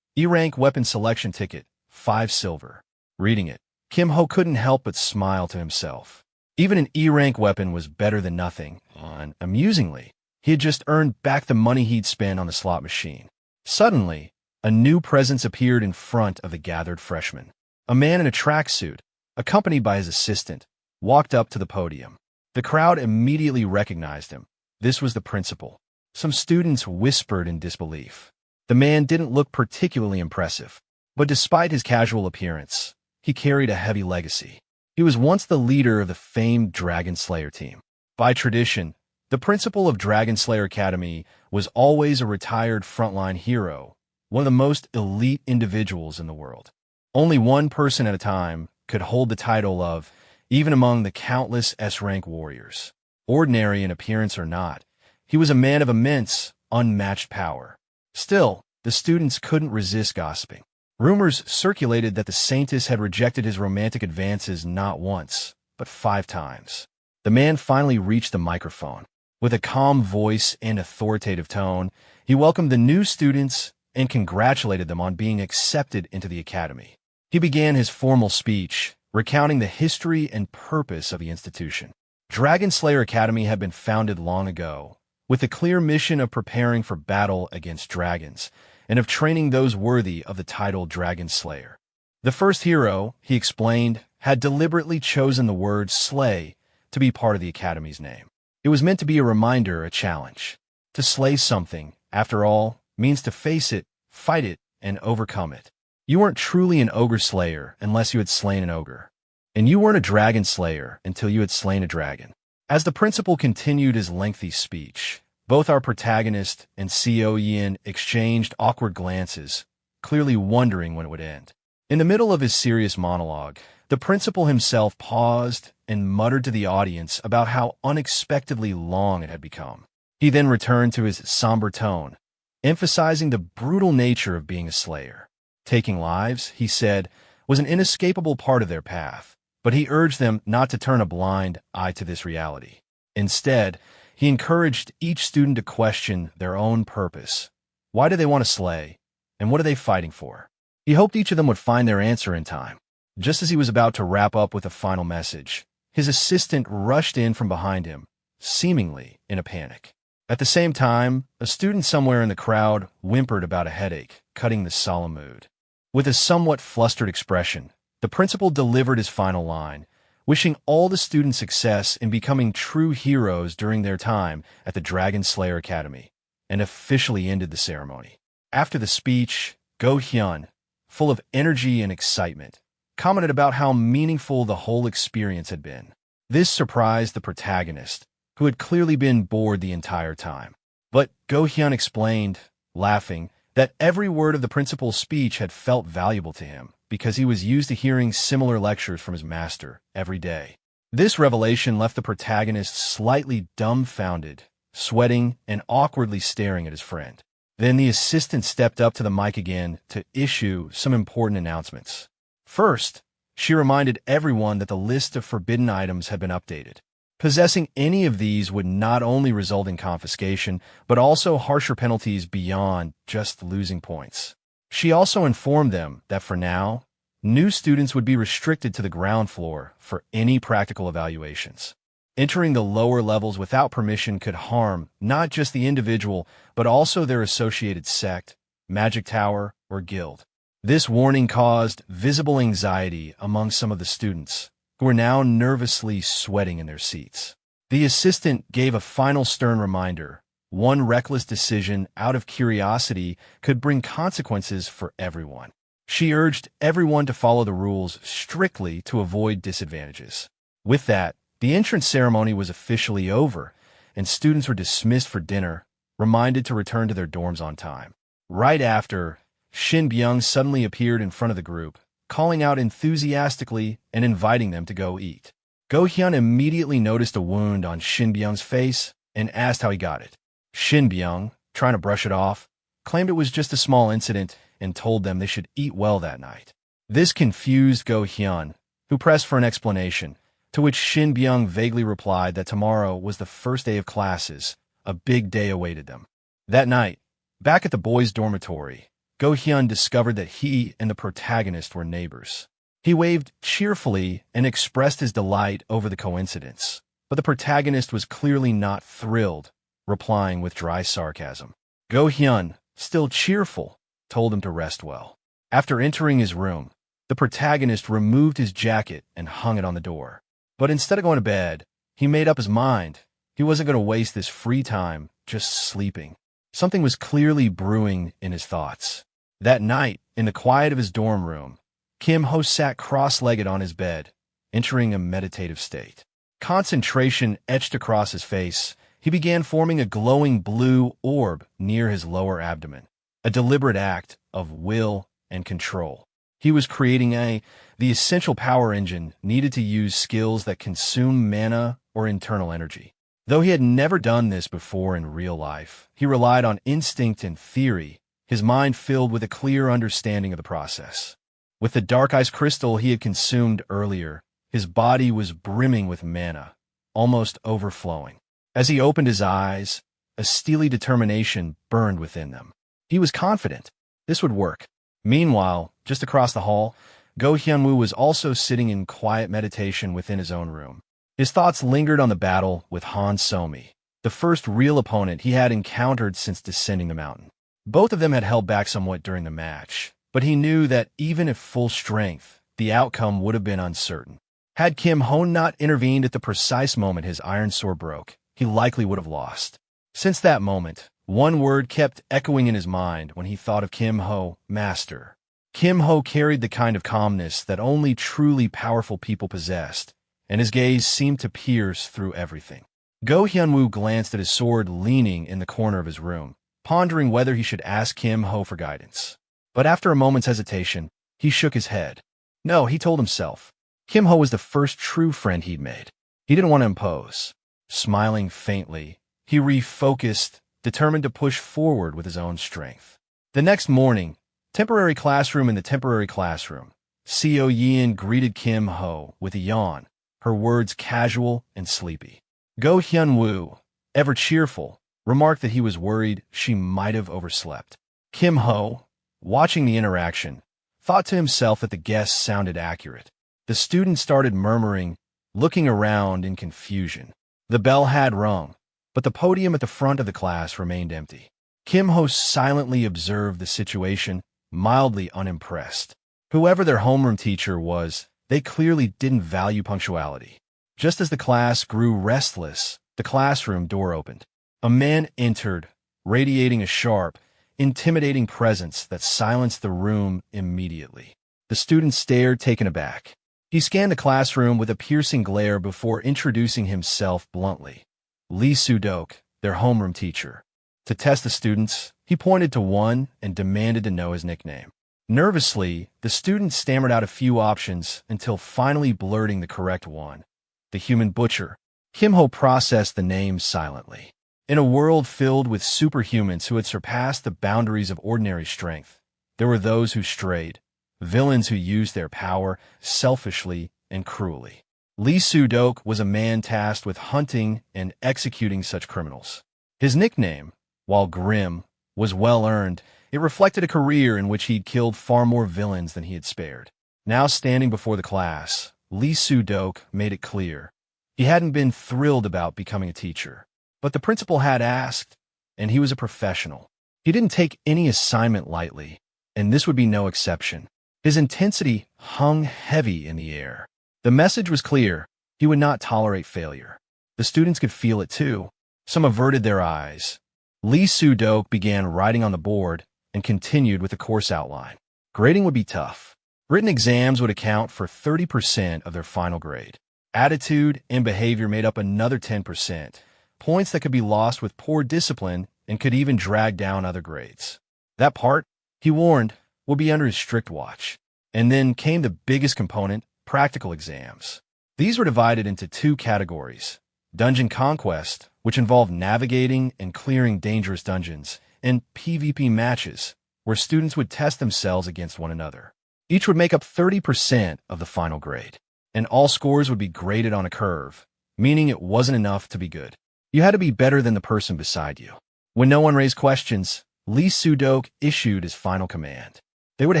E-rank weapon selection ticket, 5 silver. Reading it, Kim Ho couldn't help but smile to himself. Even an E-rank weapon was better than nothing, and, amusingly, he had just earned back the money he'd spent on the slot machine. Suddenly, a new presence appeared in front of the gathered freshmen. A man in a tracksuit, accompanied by his assistant, walked up to the podium. The crowd immediately recognized him. This was the principal. Some students whispered in disbelief. The man didn't look particularly impressive, but despite his casual appearance, he carried a heavy legacy. He was once the leader of the famed Dragon Slayer team. By tradition, the principal of Dragon Slayer Academy was always a retired frontline hero, one of the most elite individuals in the world. Only one person at a time could hold the title of, even among the countless S-rank warriors. Ordinary in appearance or not, he was a man of immense, unmatched power. Still, the students couldn't resist gossiping. Rumors circulated that the Saintess had rejected his romantic advances not once, but 5 times. The man finally reached the microphone. With a calm voice and authoritative tone, he welcomed the new students and congratulated them on being accepted into the academy. He began his formal speech, recounting the history and purpose of the institution. Dragon Slayer Academy had been founded long ago, with the clear mission of preparing for battle against dragons, and of training those worthy of the title Dragon Slayer. The first hero, he explained, had deliberately chosen the word slay to be part of the Academy's name. It was meant to be a reminder, a challenge. To slay something, after all, means to face it, fight it, and overcome it. You weren't truly an ogre slayer unless you had slain an ogre. And you weren't a dragon slayer until you had slain a dragon. As the principal continued his lengthy speech, both our protagonist and Co Yin exchanged awkward glances, clearly wondering when it would end. In the middle of his serious monologue, the principal himself paused and muttered to the audience about how unexpectedly long it had become. He then returned to his somber tone, emphasizing the brutal nature of being a slayer. Taking lives, he said, was an inescapable part of their path, but he urged them not to turn a blind eye to this reality. Instead, he encouraged each student to question their own purpose. Why do they want to slay? And what are they fighting for? He hoped each of them would find their answer in time. Just as he was about to wrap up with a final message, his assistant rushed in from behind him, seemingly in a panic. At the same time, a student somewhere in the crowd whimpered about a headache, cutting the solemn mood. With a somewhat flustered expression, the principal delivered his final line, wishing all the students success in becoming true heroes during their time at the Dragon Slayer Academy, and officially ended the ceremony. After the speech, Go Hyun, full of energy and excitement, commented about how meaningful the whole experience had been. This surprised the protagonist, who had clearly been bored the entire time. But Go-hyun explained, laughing, that every word of the principal's speech had felt valuable to him because he was used to hearing similar lectures from his master every day. This revelation left the protagonist slightly dumbfounded, sweating and awkwardly staring at his friend. Then the assistant stepped up to the mic again to issue some important announcements. First, she reminded everyone that the list of forbidden items had been updated. Possessing any of these would not only result in confiscation, but also harsher penalties beyond just losing points. She also informed them that for now, new students would be restricted to the ground floor for any practical evaluations. Entering the lower levels without permission could harm not just the individual, but also their associated sect, magic tower, or guild. This warning caused visible anxiety among some of the students, who were now nervously sweating in their seats. The assistant gave a final stern reminder. One reckless decision out of curiosity could bring consequences for everyone. She urged everyone to follow the rules strictly to avoid disadvantages. With that, the entrance ceremony was officially over, and students were dismissed for dinner, reminded to return to their dorms on time. Right after, Shin Byung suddenly appeared in front of the group, calling out enthusiastically and inviting them to go eat. Go-hyun immediately noticed a wound on Shin Byung's face and asked how he got it. Shin Byung, trying to brush it off, claimed it was just a small incident and told them they should eat well that night. This confused Go-hyun, who pressed for an explanation, to which Shin Byung vaguely replied that tomorrow was the first day of classes, a big day awaited them. That night, back at the boys' dormitory, Go-hyun discovered that he and the protagonist were neighbors. He waved cheerfully and expressed his delight over the coincidence, but the protagonist was clearly not thrilled, replying with dry sarcasm. Go-hyun, still cheerful, told him to rest well. After entering his room, the protagonist removed his jacket and hung it on the door. But instead of going to bed, he made up his mind. He wasn't going to waste this free time just sleeping. Something was clearly brewing in his thoughts. That night, in the quiet of his dorm room, Kim Ho sat cross-legged on his bed, entering a meditative state. Concentration etched across his face. He began forming a glowing blue orb near his lower abdomen, a deliberate act of will and control. He was creating the essential power engine needed to use skills that consume mana or internal energy. Though he had never done this before in real life, he relied on instinct and theory, his mind filled with a clear understanding of the process. With the dark ice crystal he had consumed earlier, his body was brimming with mana, almost overflowing. As he opened his eyes, a steely determination burned within them. He was confident this would work. Meanwhile, just across the hall, Go-hyun-woo was also sitting in quiet meditation within his own room. His thoughts lingered on the battle with Han So-mi, the first real opponent he had encountered since descending the mountain. Both of them had held back somewhat during the match, but he knew that even at full strength, the outcome would have been uncertain. Had Kim Ho not intervened at the precise moment his iron sword broke, he likely would have lost. Since that moment, one word kept echoing in his mind when he thought of Kim Ho, master. Kim Ho carried the kind of calmness that only truly powerful people possessed, and his gaze seemed to pierce through everything. Go-hyun-woo glanced at his sword leaning in the corner of his room, pondering whether he should ask Kim Ho for guidance. But after a moment's hesitation, he shook his head. No, he told himself. Kim Ho was the first true friend he'd made. He didn't want to impose. Smiling faintly, he refocused, determined to push forward with his own strength. The next morning, temporary classroom in the temporary classroom, Seo Yeon greeted Kim Ho with a yawn, her words casual and sleepy. Go-hyun-woo, ever cheerful, remarked that he was worried she might have overslept. Kim Ho, watching the interaction, thought to himself that the guess sounded accurate. The student started murmuring, looking around in confusion. The bell had rung, but the podium at the front of the class remained empty. Kim Ho silently observed the situation, mildly unimpressed. Whoever their homeroom teacher was, they clearly didn't value punctuality. Just as the class grew restless, the classroom door opened. A man entered, radiating a sharp, intimidating presence that silenced the room immediately. The students stared, taken aback. He scanned the classroom with a piercing glare before introducing himself bluntly. Lee Soo-dok, their homeroom teacher. To test the students, he pointed to one and demanded to know his nickname. Nervously, the student stammered out a few options until finally blurting the correct one. The Human Butcher. Kim Ho processed the name silently. In a world filled with superhumans who had surpassed the boundaries of ordinary strength, there were those who strayed, villains who used their power selfishly and cruelly. Lee Soo-dok was a man tasked with hunting and executing such criminals. His nickname, while grim, was well-earned. It reflected a career in which he'd killed far more villains than he had spared. Now standing before the class, Lee Soo-dok made it clear he hadn't been thrilled about becoming a teacher. But the principal had asked, and he was a professional. He didn't take any assignment lightly, and this would be no exception. His intensity hung heavy in the air. The message was clear. He would not tolerate failure. The students could feel it too. Some averted their eyes. Lee Soo-dok began writing on the board and continued with the course outline. Grading would be tough. Written exams would account for 30% of their final grade. Attitude and behavior made up another 10%, points that could be lost with poor discipline and could even drag down other grades. That part, he warned, would be under his strict watch. And then came the biggest component, practical exams. These were divided into two categories: Dungeon Conquest, which involved navigating and clearing dangerous dungeons, and PvP matches, where students would test themselves against one another. Each would make up 30% of the final grade, and all scores would be graded on a curve, meaning it wasn't enough to be good. You had to be better than the person beside you. When no one raised questions, Lee Soo-dok issued his final command. They were to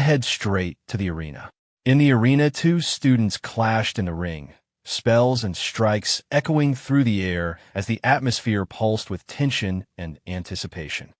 head straight to the arena. In the arena, two students clashed in the ring, spells and strikes echoing through the air as the atmosphere pulsed with tension and anticipation.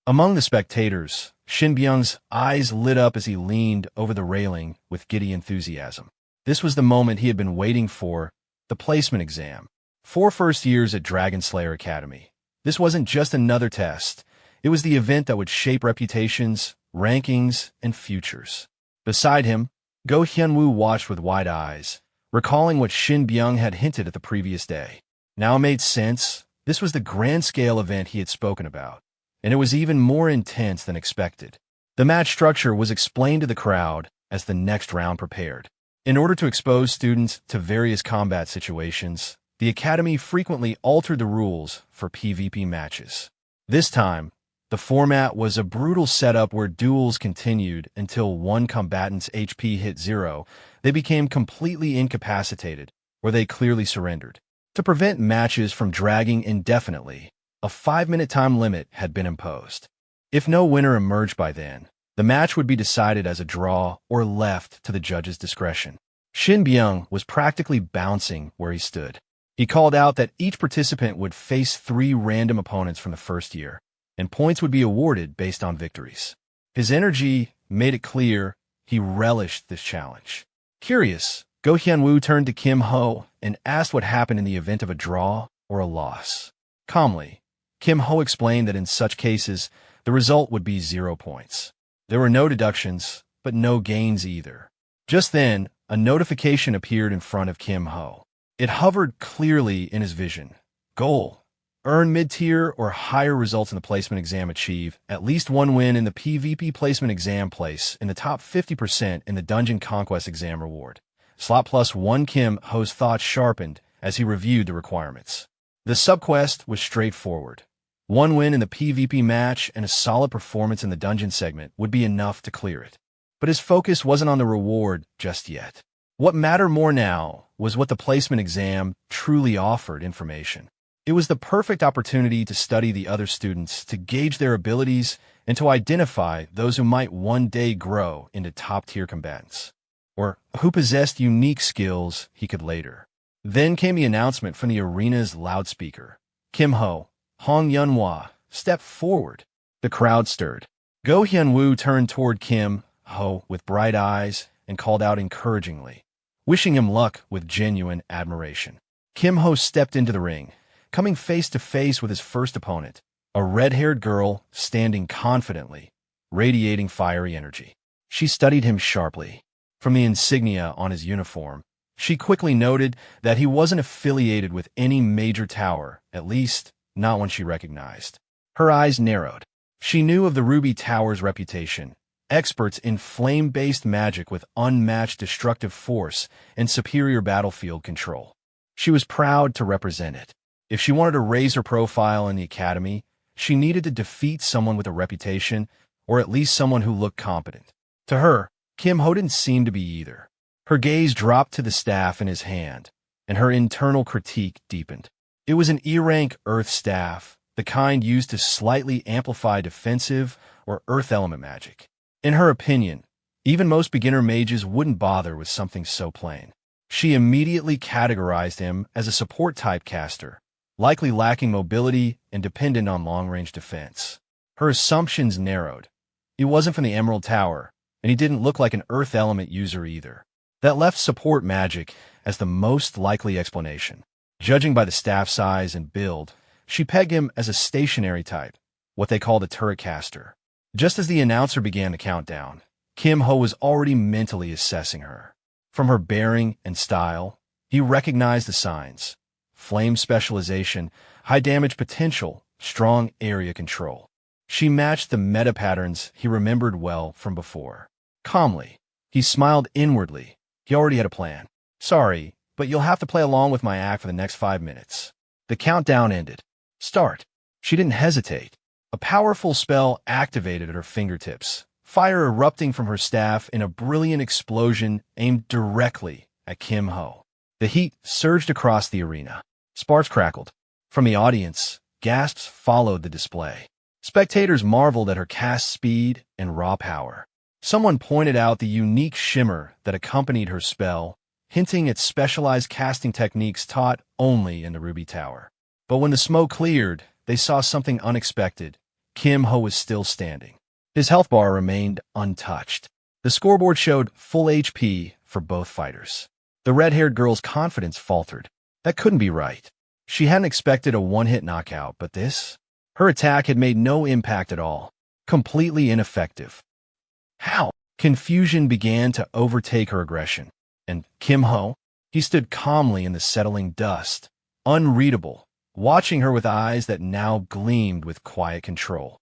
Among the spectators, Shin Byung's eyes lit up as he leaned over the railing with giddy enthusiasm. This was the moment he had been waiting for, the placement exam. 4 first years at Dragon Slayer Academy. This wasn't just another test. It was the event that would shape reputations, rankings, and futures. Beside him, Go Hyun-woo watched with wide eyes, recalling what Shin Byung had hinted at the previous day. Now it made sense. This was the grand-scale event he had spoken about, and it was even more intense than expected. The match structure was explained to the crowd as the next round prepared. In order to expose students to various combat situations, the Academy frequently altered the rules for PvP matches. This time, the format was a brutal setup where duels continued until one combatant's HP hit 0. They became completely incapacitated, or they clearly surrendered. To prevent matches from dragging indefinitely, a 5-minute time limit had been imposed. If no winner emerged by then, the match would be decided as a draw or left to the judge's discretion. Shin Byung was practically bouncing where he stood. He called out that each participant would face 3 random opponents from the first year, and points would be awarded based on victories. His energy made it clear he relished this challenge. Curious, Go Hyun-woo turned to Kim Ho and asked what happened in the event of a draw or a loss. Calmly, Kim Ho explained that in such cases, the result would be 0 points. There were no deductions, but no gains either. Just then, a notification appeared in front of Kim Ho. It hovered clearly in his vision. Goal: earn mid-tier or higher results in the placement exam. Achieve at least 1 win in the PvP placement exam. Place in the top 50% in the Dungeon Conquest exam reward. Slot +1. Kim Ho's thoughts sharpened as he reviewed the requirements. The subquest was straightforward. 1 win in the PvP match and a solid performance in the dungeon segment would be enough to clear it. But his focus wasn't on the reward just yet. What mattered more now was what the placement exam truly offered information. It was the perfect opportunity to study the other students, to gauge their abilities, and to identify those who might one day grow into top-tier combatants, or who possessed unique skills he could later. Then came the announcement from the arena's loudspeaker. Kim Ho, Hong Yunhwa, stepped forward. The crowd stirred. Go Hyun-woo turned toward Kim Ho with bright eyes and called out encouragingly, wishing him luck with genuine admiration. Kim Ho stepped into the ring, coming face to face with his first opponent, a red-haired girl standing confidently, radiating fiery energy. She studied him sharply. From the insignia on his uniform, she quickly noted that he wasn't affiliated with any major tower, at least not one she recognized. Her eyes narrowed. She knew of the Ruby Tower's reputation, experts in flame-based magic with unmatched destructive force and superior battlefield control. She was proud to represent it. If she wanted to raise her profile in the academy, she needed to defeat someone with a reputation, or at least someone who looked competent. To her, Kim Ho didn't seem to be either. Her gaze dropped to the staff in his hand, and her internal critique deepened. It was an E-rank Earth staff, the kind used to slightly amplify defensive or Earth element magic. In her opinion, even most beginner mages wouldn't bother with something so plain. She immediately categorized him as a support-type caster, likely lacking mobility and dependent on long-range defense. Her assumptions narrowed. He wasn't from the Emerald Tower, and he didn't look like an Earth element user either. That left support magic as the most likely explanation. Judging by the staff size and build, she pegged him as a stationary type, what they called a turret caster. Just as the announcer began the countdown, Kim Ho was already mentally assessing her. From her bearing and style, he recognized the signs: flame specialization, high damage potential, strong area control. She matched the meta patterns he remembered well from before. Calmly, he smiled inwardly. He already had a plan. "Sorry, but you'll have to play along with my act for the next 5 minutes." The countdown ended. "Start." She didn't hesitate. A powerful spell activated at her fingertips, fire erupting from her staff in a brilliant explosion aimed directly at Kim Ho. The heat surged across the arena. Sparks crackled. From the audience, gasps followed the display. Spectators marveled at her cast speed and raw power. Someone pointed out the unique shimmer that accompanied her spell, hinting at specialized casting techniques taught only in the Ruby Tower. But when the smoke cleared, they saw something unexpected. Kim Ho was still standing. His health bar remained untouched. The scoreboard showed full HP for both fighters. The red-haired girl's confidence faltered. That couldn't be right. She hadn't expected a one-hit knockout, but this? Her attack had made no impact at all. Completely ineffective. How? Confusion began to overtake her aggression. And Kim Ho? He stood calmly in the settling dust, unreadable, watching her with eyes that now gleamed with quiet control.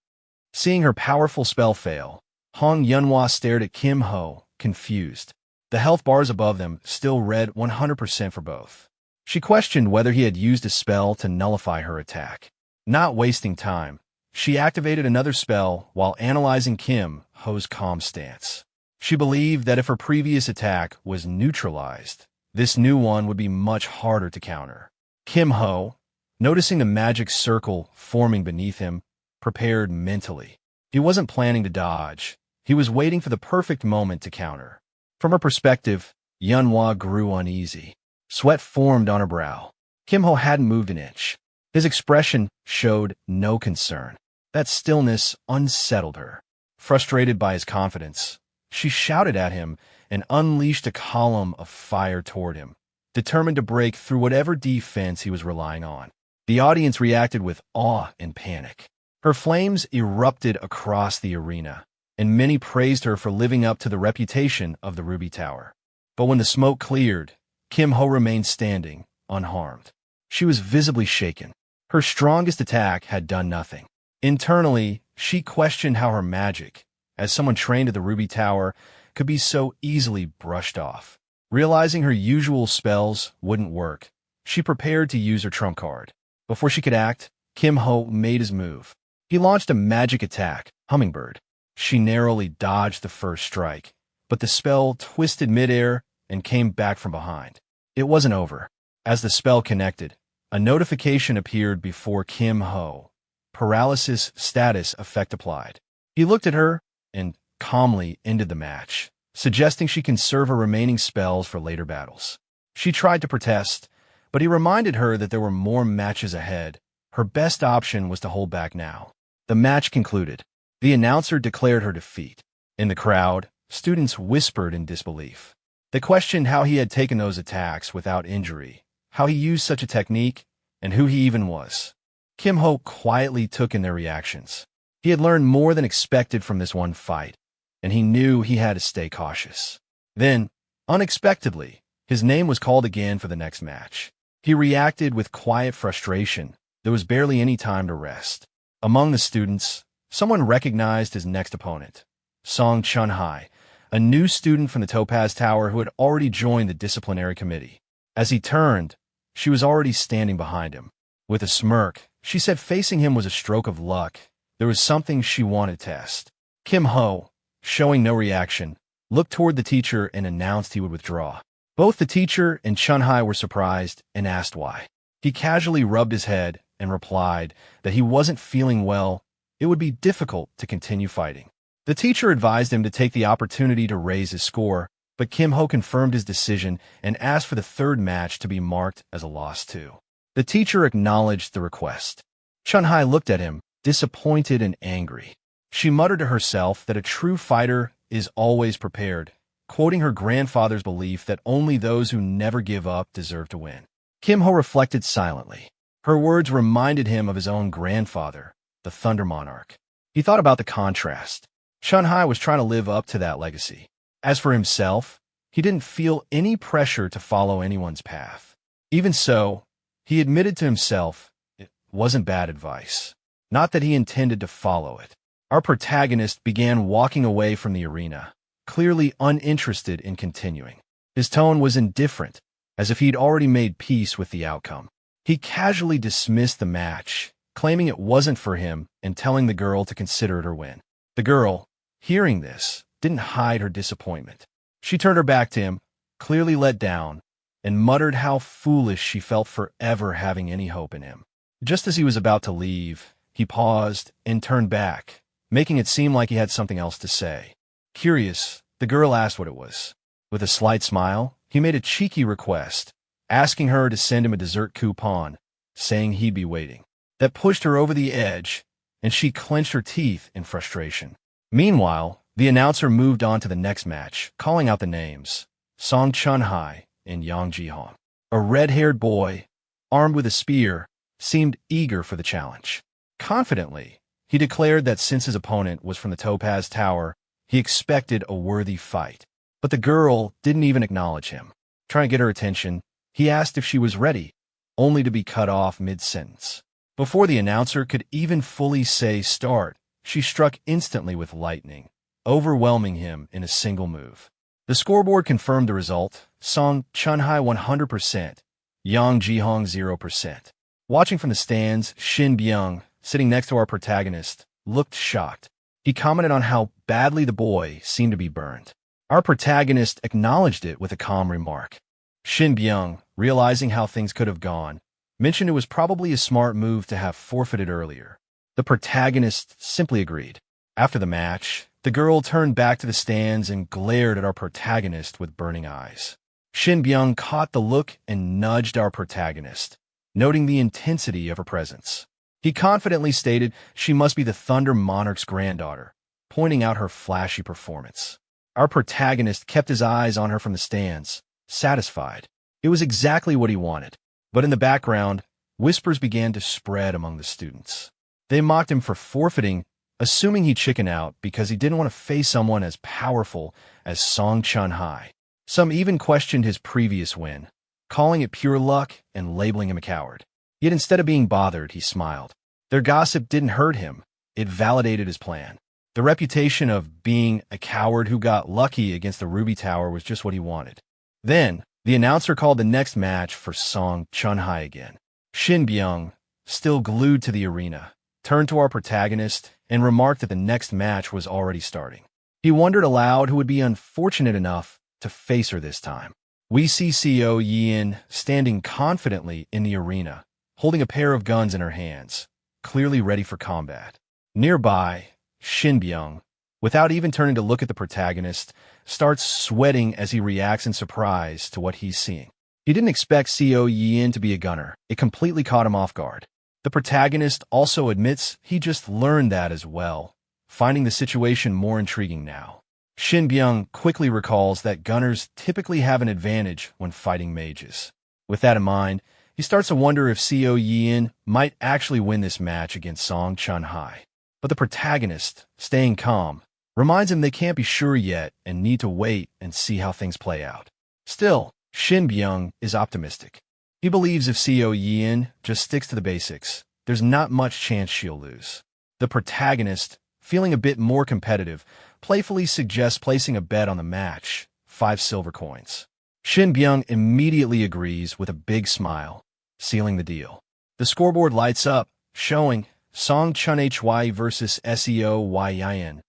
Seeing her powerful spell fail, Hong Yunhua stared at Kim Ho, confused. The health bars above them still read 100% for both. She questioned whether he had used a spell to nullify her attack. Not wasting time, she activated another spell while analyzing Kim Ho's calm stance. She believed that if her previous attack was neutralized, this new one would be much harder to counter. Kim Ho, noticing the magic circle forming beneath him, prepared mentally. He wasn't planning to dodge. He was waiting for the perfect moment to counter. From her perspective, Yunhua grew uneasy. Sweat formed on her brow. Kim Ho hadn't moved an inch. His expression showed no concern. That stillness unsettled her. Frustrated by his confidence, she shouted at him and unleashed a column of fire toward him, determined to break through whatever defense he was relying on. The audience reacted with awe and panic. Her flames erupted across the arena, and many praised her for living up to the reputation of the Ruby Tower. But when the smoke cleared, Kim Ho remained standing, unharmed. She was visibly shaken. Her strongest attack had done nothing. Internally, she questioned how her magic, as someone trained at the Ruby Tower, could be so easily brushed off. Realizing her usual spells wouldn't work, she prepared to use her trump card. Before she could act, Kim Ho made his move. He launched a magic attack, Hummingbird. She narrowly dodged the first strike, but the spell twisted midair and came back from behind. It wasn't over. As the spell connected, a notification appeared before Kim Ho. Paralysis status effect applied. He looked at her and calmly ended the match, suggesting she conserve her remaining spells for later battles. She tried to protest, but he reminded her that there were more matches ahead. Her best option was to hold back now. The match concluded. The announcer declared her defeat. In the crowd, students whispered in disbelief. They questioned how he had taken those attacks without injury, how he used such a technique, and who he even was. Kim Ho quietly took in their reactions. He had learned more than expected from this one fight, and he knew he had to stay cautious. Then, unexpectedly, his name was called again for the next match. He reacted with quiet frustration. There was barely any time to rest. Among the students, someone recognized his next opponent, Song Chun-hai, a new student from the Topaz Tower who had already joined the disciplinary committee. As he turned, she was already standing behind him. With a smirk, she said facing him was a stroke of luck. There was something she wanted to test. Kim Ho, showing no reaction, looked toward the teacher and announced he would withdraw. Both the teacher and Chun-hai were surprised and asked why. He casually rubbed his head and replied that he wasn't feeling well. It would be difficult to continue fighting. The teacher advised him to take the opportunity to raise his score, but Kim Ho confirmed his decision and asked for the third match to be marked as a loss too. The teacher acknowledged the request. Chun-hai looked at him, disappointed and angry. She muttered to herself that a true fighter is always prepared, quoting her grandfather's belief that only those who never give up deserve to win. Kim Ho reflected silently. Her words reminded him of his own grandfather, the Thunder Monarch. He thought about the contrast. Chun-hai was trying to live up to that legacy. As for himself, he didn't feel any pressure to follow anyone's path. Even so, he admitted to himself it wasn't bad advice. Not that he intended to follow it. Our protagonist began walking away from the arena, clearly uninterested in continuing. His tone was indifferent, as if he'd already made peace with the outcome. He casually dismissed the match, claiming it wasn't for him and telling the girl to consider it her win. The girl, hearing this, didn't hide her disappointment. She turned her back to him, clearly let down, and muttered how foolish she felt for ever having any hope in him. Just as he was about to leave, he paused and turned back, making it seem like he had something else to say. Curious, the girl asked what it was. With a slight smile, he made a cheeky request, asking her to send him a dessert coupon, saying he'd be waiting. That pushed her over the edge, and she clenched her teeth in frustration. Meanwhile, the announcer moved on to the next match, calling out the names, Song Chun-hai and Yang Ji-hong. A red-haired boy, armed with a spear, seemed eager for the challenge. Confidently, he declared that since his opponent was from the Topaz Tower, he expected a worthy fight. But the girl didn't even acknowledge him. Trying to get her attention, he asked if she was ready, only to be cut off mid-sentence. Before the announcer could even fully say start, she struck instantly with lightning, overwhelming him in a single move. The scoreboard confirmed the result, Song Chun-hai 100%, Yang Ji-hong 0%. Watching from the stands, Shin Byung, sitting next to our protagonist, looked shocked. He commented on how badly the boy seemed to be burned. Our protagonist acknowledged it with a calm remark. Shin Byung, realizing how things could have gone, mentioned it was probably a smart move to have forfeited earlier. The protagonist simply agreed. After the match, the girl turned back to the stands and glared at our protagonist with burning eyes. Shin Byung caught the look and nudged our protagonist, noting the intensity of her presence. He confidently stated she must be the Thunder Monarch's granddaughter, pointing out her flashy performance. Our protagonist kept his eyes on her from the stands, satisfied. It was exactly what he wanted. But in the background, whispers began to spread among the students. They mocked him for forfeiting, assuming he'd chicken out because he didn't want to face someone as powerful as Song Chun-hai. Some even questioned his previous win, calling it pure luck and labeling him a coward. Yet instead of being bothered, he smiled. Their gossip didn't hurt him. It validated his plan. The reputation of being a coward who got lucky against the Ruby Tower was just what he wanted. Then, the announcer called the next match for Song Chun-hai again. Shin Byung, still glued to the arena, turned to our protagonist and remarked that the next match was already starting. He wondered aloud who would be unfortunate enough to face her this time. We see Co Yin standing confidently in the arena, holding a pair of guns in her hands, clearly ready for combat. Nearby, Shin Byung, without even turning to look at the protagonist, starts sweating as he reacts in surprise to what he's seeing. He didn't expect Co Yin to be a gunner. It completely caught him off guard. The protagonist also admits he just learned that as well, finding the situation more intriguing now. Shin Byung quickly recalls that gunners typically have an advantage when fighting mages. With that in mind, he starts to wonder if Co Yin might actually win this match against Song Chun-hai. But the protagonist, staying calm, reminds him they can't be sure yet and need to wait and see how things play out. Still, Shin Byung is optimistic. He believes if Co Yin just sticks to the basics, there's not much chance she'll lose. The protagonist, feeling a bit more competitive, playfully suggests placing a bet on the match, 5 silver coins. Shin Byung immediately agrees with a big smile, sealing the deal. The scoreboard lights up, showing Song Chun Hye versus Seo Yin.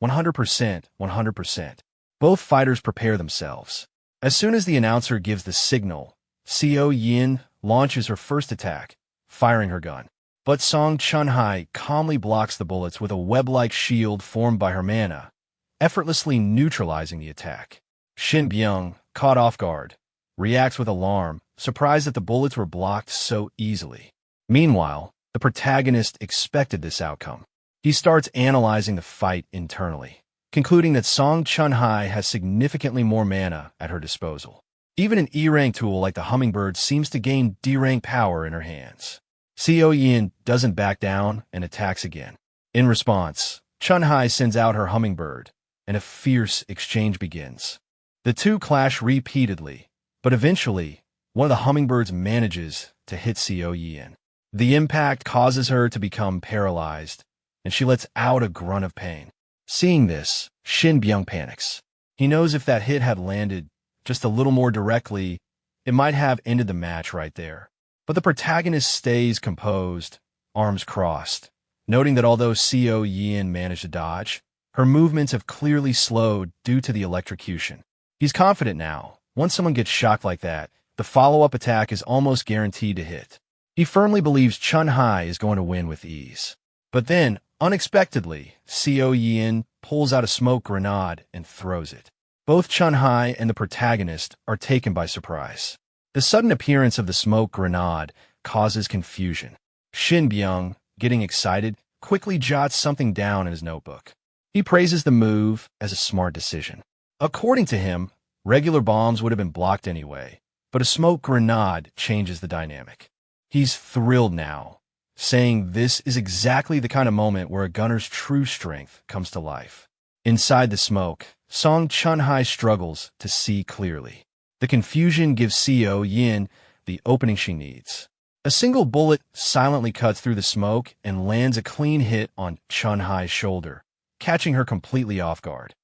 100%, 100%. Both fighters prepare themselves. As soon as the announcer gives the signal, Seo Yin launches her first attack, firing her gun. But Song Chun Hye calmly blocks the bullets with a web-like shield formed by her mana, effortlessly neutralizing the attack. Shin Byung, caught off guard, reacts with alarm, surprised that the bullets were blocked so easily. Meanwhile, the protagonist expected this outcome. He starts analyzing the fight internally, concluding that Song Chun Hye has significantly more mana at her disposal. Even an E-rank tool like the Hummingbird seems to gain D-rank power in her hands. Seo Yin doesn't back down and attacks again. In response, Chun Hye sends out her Hummingbird, and a fierce exchange begins. The two clash repeatedly, but eventually, one of the Hummingbirds manages to hit Seo Yin. The impact causes her to become paralyzed, and she lets out a grunt of pain. Seeing this, Shin Byung panics. He knows if that hit had landed just a little more directly, it might have ended the match right there. But the protagonist stays composed, arms crossed, noting that although Seo Yin managed to dodge, her movements have clearly slowed due to the electrocution. He's confident now. Once someone gets shocked like that, the follow-up attack is almost guaranteed to hit. He firmly believes Chun Hye is going to win with ease. But then, unexpectedly, Seo Yin pulls out a smoke grenade and throws it. Both Chun Hye and the protagonist are taken by surprise. The sudden appearance of the smoke grenade causes confusion. Shin Byung, getting excited, quickly jots something down in his notebook. He praises the move as a smart decision. According to him, regular bombs would have been blocked anyway, but a smoke grenade changes the dynamic. He's thrilled now, saying this is exactly the kind of moment where a gunner's true strength comes to life. Inside the smoke, Song Chun Hye struggles to see clearly. The confusion gives Seo Yin the opening she needs. A single bullet silently cuts through the smoke and lands a clean hit on Chun Hye's shoulder, catching her completely off guard.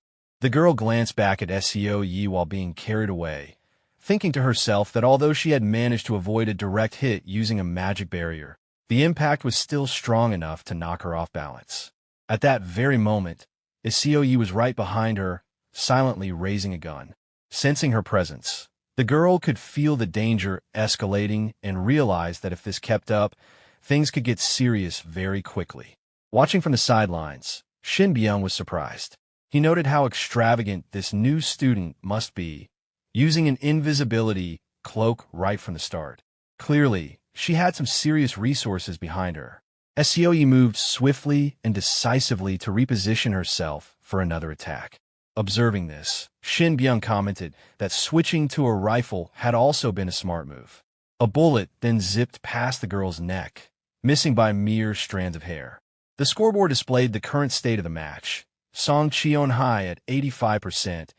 The girl glanced back at Seo Yi while being carried away, thinking to herself that although she had managed to avoid a direct hit using a magic barrier, the impact was still strong enough to knock her off balance. At that very moment, Seo Yi was right behind her, silently raising a gun. Sensing her presence, the girl could feel the danger escalating and realized that if this kept up, things could get serious very quickly. Watching from the sidelines, Shin Byung was surprised. He noted how extravagant this new student must be, using an invisibility cloak right from the start. Clearly, she had some serious resources behind her. Seo Yi moved swiftly and decisively to reposition herself for another attack. Observing this, Shin Byung commented that switching to a rifle had also been a smart move. A bullet then zipped past the girl's neck, missing by mere strands of hair. The scoreboard displayed the current state of the match. Song Chun Hye at 85%,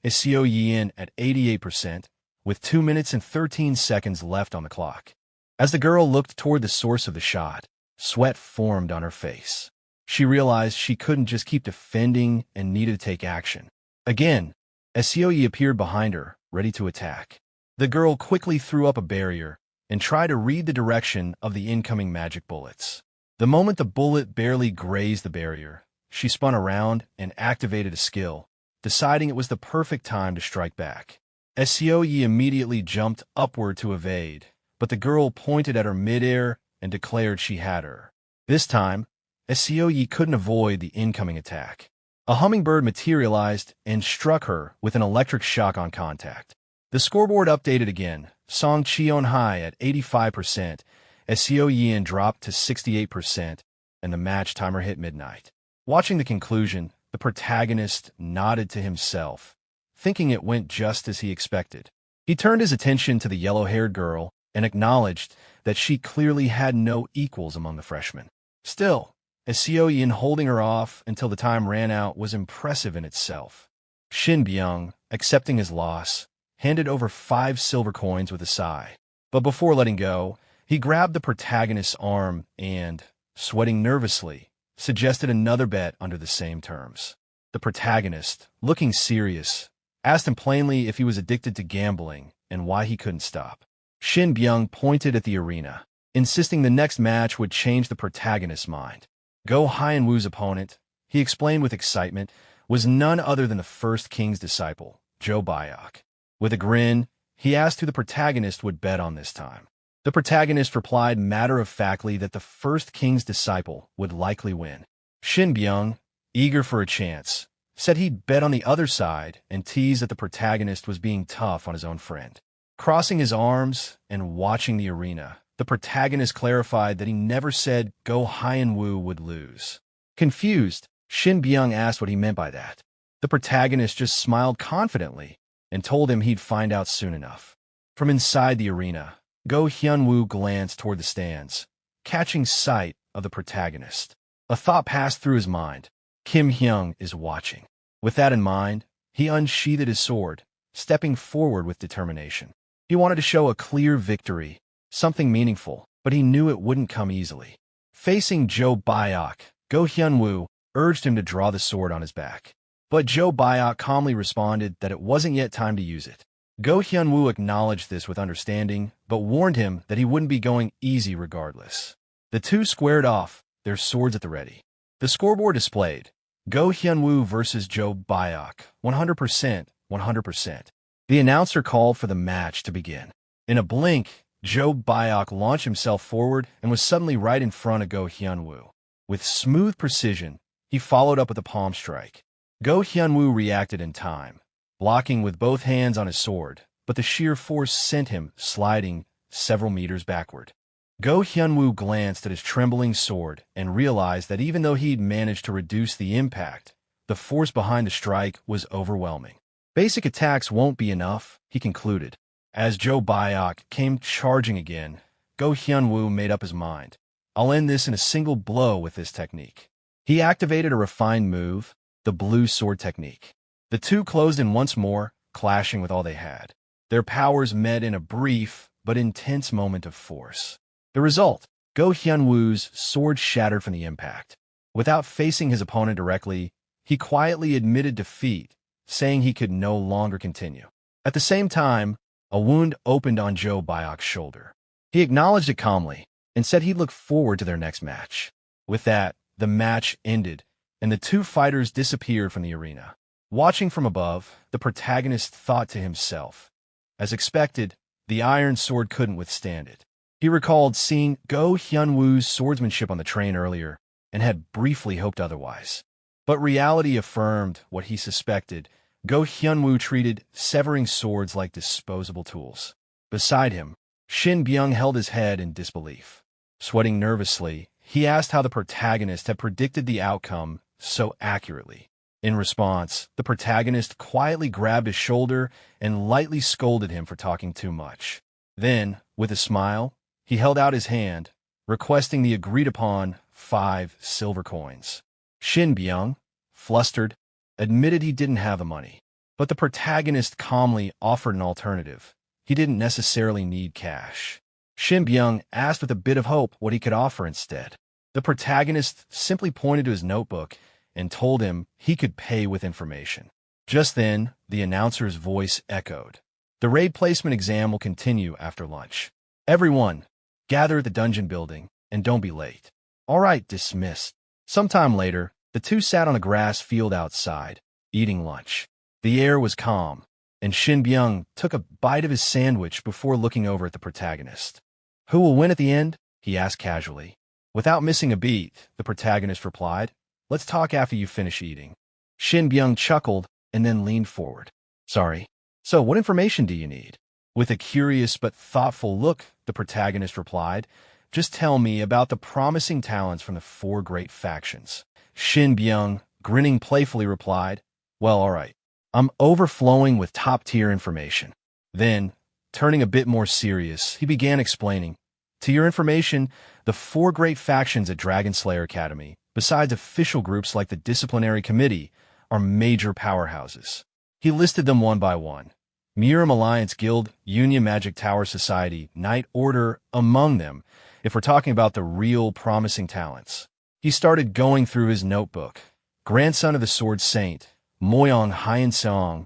Seo Yin at 88%, with 2 minutes and 13 seconds left on the clock. As the girl looked toward the source of the shot, sweat formed on her face. She realized she couldn't just keep defending and needed to take action. Again, Seo Yi appeared behind her, ready to attack. The girl quickly threw up a barrier and tried to read the direction of the incoming magic bullets. The moment the bullet barely grazed the barrier, she spun around and activated a skill, deciding it was the perfect time to strike back. Seo Yi immediately jumped upward to evade, but the girl pointed at her midair and declared she had her. This time, Seo Yi couldn't avoid the incoming attack. A hummingbird materialized and struck her with an electric shock on contact. The scoreboard updated again. Song Chun Hye at 85%, Seo Yin dropped to 68%, and the match timer hit midnight. Watching the conclusion, the protagonist nodded to himself, thinking it went just as he expected. He turned his attention to the yellow-haired girl and acknowledged that she clearly had no equals among the freshmen. Still, Seo Yin holding her off until the time ran out was impressive in itself. Shin Byung, accepting his loss, handed over 5 silver coins with a sigh. But before letting go, he grabbed the protagonist's arm and, sweating nervously, suggested another bet under the same terms. The protagonist, looking serious, asked him plainly if he was addicted to gambling and why he couldn't stop. Shin Byung pointed at the arena, insisting the next match would change the protagonist's mind. Go Hyun-woo's opponent, he explained with excitement, was none other than the first king's disciple, Jo Byok. With a grin, he asked who the protagonist would bet on this time. The protagonist replied matter-of-factly that the first king's disciple would likely win. Shin Byung, eager for a chance, said he'd bet on the other side and teased that the protagonist was being tough on his own friend. Crossing his arms and watching the arena, the protagonist clarified that he never said Go Hyun-woo would lose. Confused, Shin Byung asked what he meant by that. The protagonist just smiled confidently and told him he'd find out soon enough. From inside the arena, Go Hyun-woo glanced toward the stands, catching sight of the protagonist. A thought passed through his mind. Kim Hyung is watching. With that in mind, he unsheathed his sword, stepping forward with determination. He wanted to show a clear victory, something meaningful, but he knew it wouldn't come easily. Facing Jo Byok, Go Hyun-woo urged him to draw the sword on his back. But Jo Byok calmly responded that it wasn't yet time to use it. Go Hyun-woo acknowledged this with understanding, but warned him that he wouldn't be going easy regardless. The two squared off, their swords at the ready. The scoreboard displayed Go Hyun-woo versus Jo Byok, 100%, 100%. The announcer called for the match to begin. In a blink, Jo Byok launched himself forward and was suddenly right in front of Go Hyun-woo. With smooth precision, he followed up with a palm strike. Go Hyun-woo reacted in time, blocking with both hands on his sword, but the sheer force sent him sliding several meters backward. Go Hyun-woo glanced at his trembling sword and realized that even though he'd managed to reduce the impact, the force behind the strike was overwhelming. Basic attacks won't be enough, he concluded. As Jo Byok came charging again, Go Hyun-woo made up his mind. I'll end this in a single blow with this technique. He activated a refined move, the blue sword technique. The two closed in once more, clashing with all they had. Their powers met in a brief but intense moment of force. The result, Go Hyun-woo's sword shattered from the impact. Without facing his opponent directly, he quietly admitted defeat, saying he could no longer continue. At the same time, a wound opened on Jo Byok's shoulder. He acknowledged it calmly and said he'd look forward to their next match. With that, the match ended, and the two fighters disappeared from the arena. Watching from above, the protagonist thought to himself. As expected, the iron sword couldn't withstand it. He recalled seeing Go Hyun-woo's swordsmanship on the train earlier and had briefly hoped otherwise. But reality affirmed what he suspected. Go Hyun-woo treated severing swords like disposable tools. Beside him, Shin Byung held his head in disbelief. Sweating nervously, he asked how the protagonist had predicted the outcome so accurately. In response, the protagonist quietly grabbed his shoulder and lightly scolded him for talking too much. Then, with a smile, he held out his hand, requesting the agreed-upon 5 silver coins. Shin Byung, flustered, admitted he didn't have the money. But the protagonist calmly offered an alternative. He didn't necessarily need cash. Shin Byung asked with a bit of hope what he could offer instead. The protagonist simply pointed to his notebook and told him he could pay with information. Just then, the announcer's voice echoed. The raid placement exam will continue after lunch. Everyone, gather at the dungeon building, and don't be late. All right, dismissed. Sometime later, the two sat on a grass field outside, eating lunch. The air was calm, and Shin Byung took a bite of his sandwich before looking over at the protagonist. Who will win at the end? He asked casually. Without missing a beat, the protagonist replied, let's talk after you finish eating. Shin Byung chuckled and then leaned forward. Sorry. So what information do you need? With a curious but thoughtful look, the protagonist replied, just tell me about the promising talents from the 4 great factions. Shin Byung, grinning playfully, replied, well, all right. I'm overflowing with top-tier information. Then, turning a bit more serious, he began explaining, to your information, the 4 great factions at Dragon Slayer Academy, besides official groups like the Disciplinary Committee, are major powerhouses. He listed them one by one. Miram Alliance Guild, Union Magic Tower Society, Knight Order, among them, if we're talking about the real promising talents. He started going through his notebook. Grandson of the Sword Saint, Moyong Hyeonsong,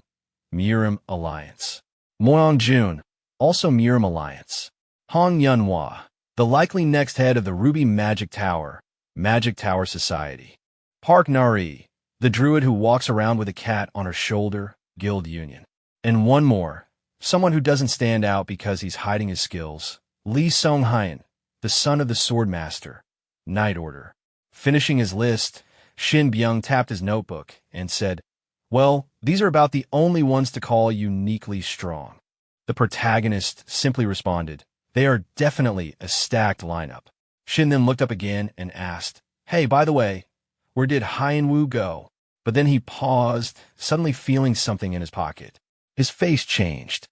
Miram Alliance. Moyong Jun, also Miram Alliance. Hong Yunhua, the likely next head of the Ruby Magic Tower, Magic Tower Society. Park Nari, the druid who walks around with a cat on her shoulder, Guild Union. And one more, someone who doesn't stand out because he's hiding his skills, Lee Song-hyun, the son of the Swordmaster, Night Order. Finishing his list, Shin Byung tapped his notebook and said, "Well, these are about the only ones to call uniquely strong." The protagonist simply responded, "They are definitely a stacked lineup." Shin then looked up again and asked, "Hey, by the way, where did Hyenwoo go?" But then he paused, suddenly feeling something in his pocket. His face changed.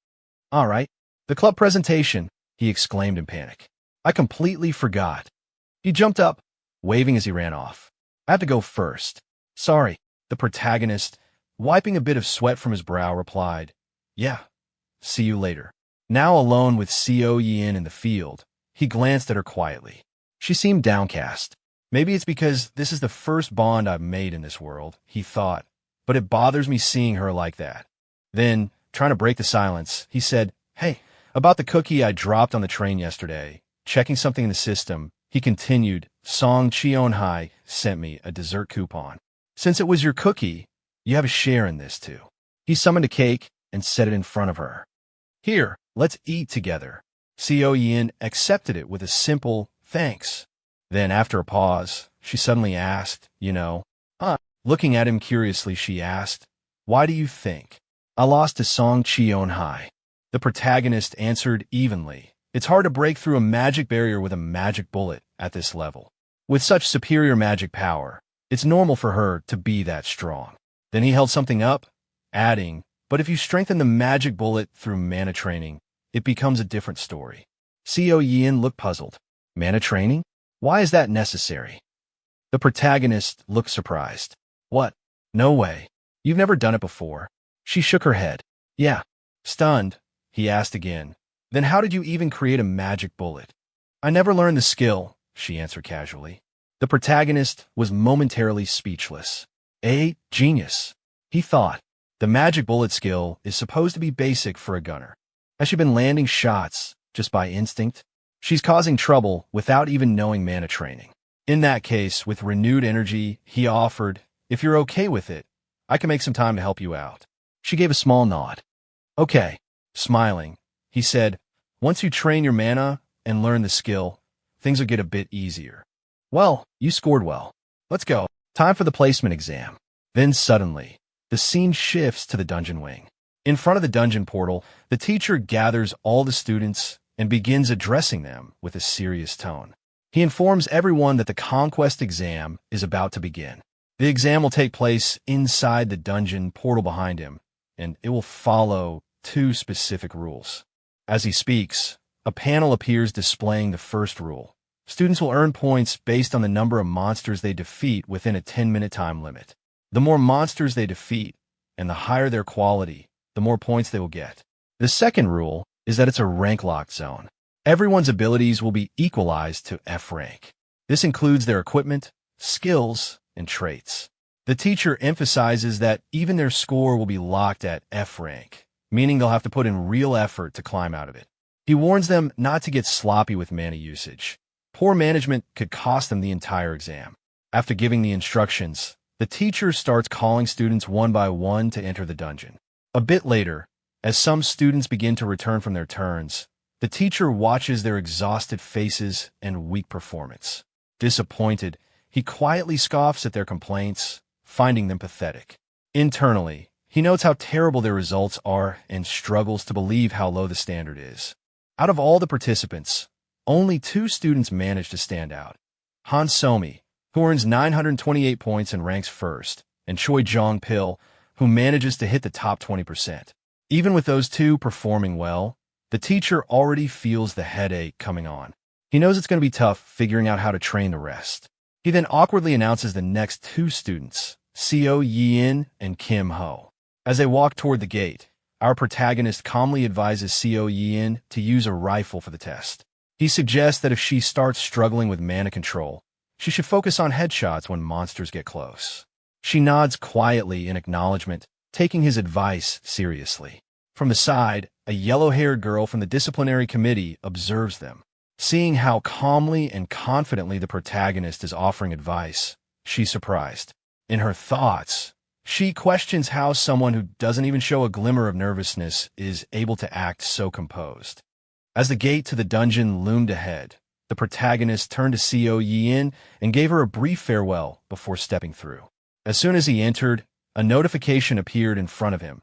"All right, the club presentation," he exclaimed in panic. "I completely forgot." He jumped up, waving as he ran off. "I have to go first." "Sorry," the protagonist, wiping a bit of sweat from his brow, replied. "Yeah, see you later." Now alone with Co Yin in the field, he glanced at her quietly. She seemed downcast. Maybe it's because this is the first bond I've made in this world, he thought, but it bothers me seeing her like that. Then, trying to break the silence, he said, "Hey, about the cookie I dropped on the train yesterday." Checking something in the system, he continued, "Song Cheon-hai sent me a dessert coupon. Since it was your cookie, you have a share in this too." He summoned a cake and set it in front of her. "Here, let's eat together." Co Yin accepted it with a simple thanks. Then, after a pause, she suddenly asked, "Huh?" Looking at him curiously, she asked, "Why do you think?" "I lost to Song Cheon-hai." The protagonist answered evenly. It's hard to break through a magic barrier with a magic bullet at this level. With such superior magic power, it's normal for her to be that strong. Then he held something up, adding, "But if you strengthen the magic bullet through mana training, it becomes a different story." Co Yin looked puzzled. "Mana training? Why is that necessary?" The protagonist looked surprised. "What? No way. You've never done it before?" She shook her head. "Yeah." Stunned, he asked again, "Then how did you even create a magic bullet?" "I never learned the skill," she answered casually. The protagonist was momentarily speechless. Genius, he thought. The magic bullet skill is supposed to be basic for a gunner. Has she been landing shots just by instinct? She's causing trouble without even knowing mana training. In that case, with renewed energy, he offered, "If you're okay with it, I can make some time to help you out." She gave a small nod. "Okay." Smiling, he said, "Once you train your mana and learn the skill, things will get a bit easier." "Well, you scored well. Let's go. Time for the placement exam." Then suddenly, the scene shifts to the dungeon wing. In front of the dungeon portal, the teacher gathers all the students and begins addressing them with a serious tone. He informs everyone that the conquest exam is about to begin. The exam will take place inside the dungeon portal behind him, and it will follow 2 specific rules. As he speaks, a panel appears displaying the first rule. Students will earn points based on the number of monsters they defeat within a 10-minute time limit. The more monsters they defeat, and the higher their quality, the more points they will get. The second rule is that it's a rank-locked zone. Everyone's abilities will be equalized to F rank. This includes their equipment, skills, and traits. The teacher emphasizes that even their score will be locked at F rank, meaning they'll have to put in real effort to climb out of it. He warns them not to get sloppy with mana usage. Poor management could cost them the entire exam. After giving the instructions, the teacher starts calling students one by one to enter the dungeon. A bit later, as some students begin to return from their turns, the teacher watches their exhausted faces and weak performance. Disappointed, he quietly scoffs at their complaints, finding them pathetic. Internally, he notes how terrible their results are and struggles to believe how low the standard is. Out of all the participants, only 2 students manage to stand out. Han Somi, who earns 928 points and ranks first, and Choi Jong-pil, who manages to hit the top 20%. Even with those 2 performing well, the teacher already feels the headache coming on. He knows it's going to be tough figuring out how to train the rest. He then awkwardly announces the next 2 students, Co Yin and Kim Ho. As they walk toward the gate, our protagonist calmly advises Co Yin to use a rifle for the test. He suggests that if she starts struggling with mana control, She should focus on headshots when monsters get close. She nods quietly in acknowledgement, taking his advice seriously. From the side, a yellow-haired girl from the disciplinary committee observes them. Seeing how calmly and confidently the protagonist is offering advice, she's surprised. In her thoughts, she questions how someone who doesn't even show a glimmer of nervousness is able to act so composed. As the gate to the dungeon loomed ahead, the protagonist turned to Seo Yin and gave her a brief farewell before stepping through. As soon as he entered, a notification appeared in front of him,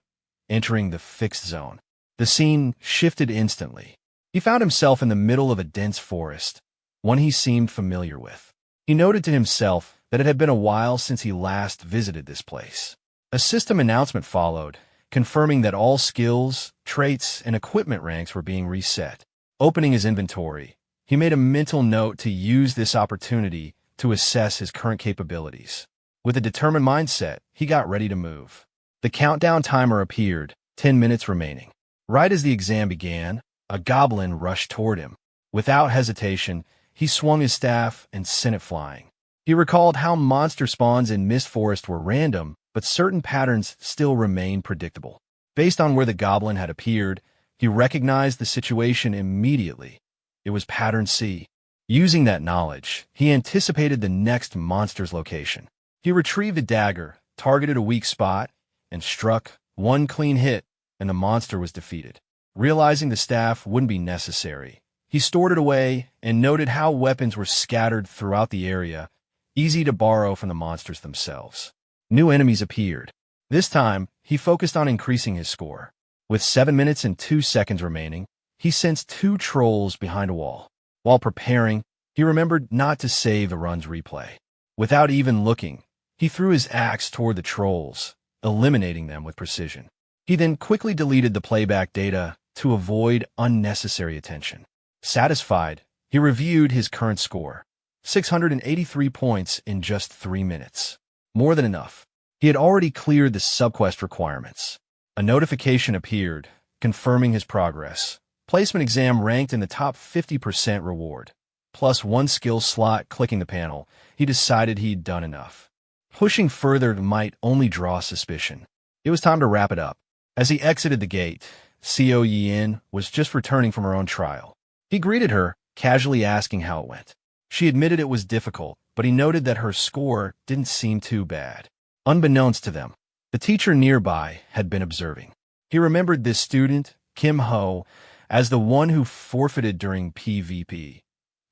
entering the fixed zone. The scene shifted instantly. He found himself in the middle of a dense forest, one he seemed familiar with. He noted to himself that it had been a while since he last visited this place. A system announcement followed, confirming that all skills, traits, and equipment ranks were being reset. Opening his inventory, he made a mental note to use this opportunity to assess his current capabilities. With a determined mindset, he got ready to move. The countdown timer appeared, 10 minutes remaining. Right as the exam began, a goblin rushed toward him. Without hesitation, he swung his staff and sent it flying. He recalled how monster spawns in Mist Forest were random, but certain patterns still remained predictable. Based on where the goblin had appeared, he recognized the situation immediately. It was Pattern C. Using that knowledge, he anticipated the next monster's location. He retrieved a dagger, targeted a weak spot, and struck one clean hit, and the monster was defeated. Realizing the staff wouldn't be necessary, he stored it away and noted how weapons were scattered throughout the area, easy to borrow from the monsters themselves. New enemies appeared. This time, he focused on increasing his score. With 7 minutes and 2 seconds remaining, he sensed 2 trolls behind a wall. While preparing, he remembered not to save the run's replay. Without even looking, he threw his axe toward the trolls, eliminating them with precision. He then quickly deleted the playback data to avoid unnecessary attention. Satisfied, he reviewed his current score. 683 points in just 3 minutes. More than enough. He had already cleared the subquest requirements. A notification appeared, confirming his progress. Placement exam ranked in the top 50% reward. Plus 1 skill slot. Clicking the panel, he decided he'd done enough. Pushing further might only draw suspicion. It was time to wrap it up. As he exited the gate, Seo Yin was just returning from her own trial. He greeted her, casually asking how it went. She admitted it was difficult, but he noted that her score didn't seem too bad. Unbeknownst to them, the teacher nearby had been observing. He remembered this student, Kim Ho, as the one who forfeited during PvP.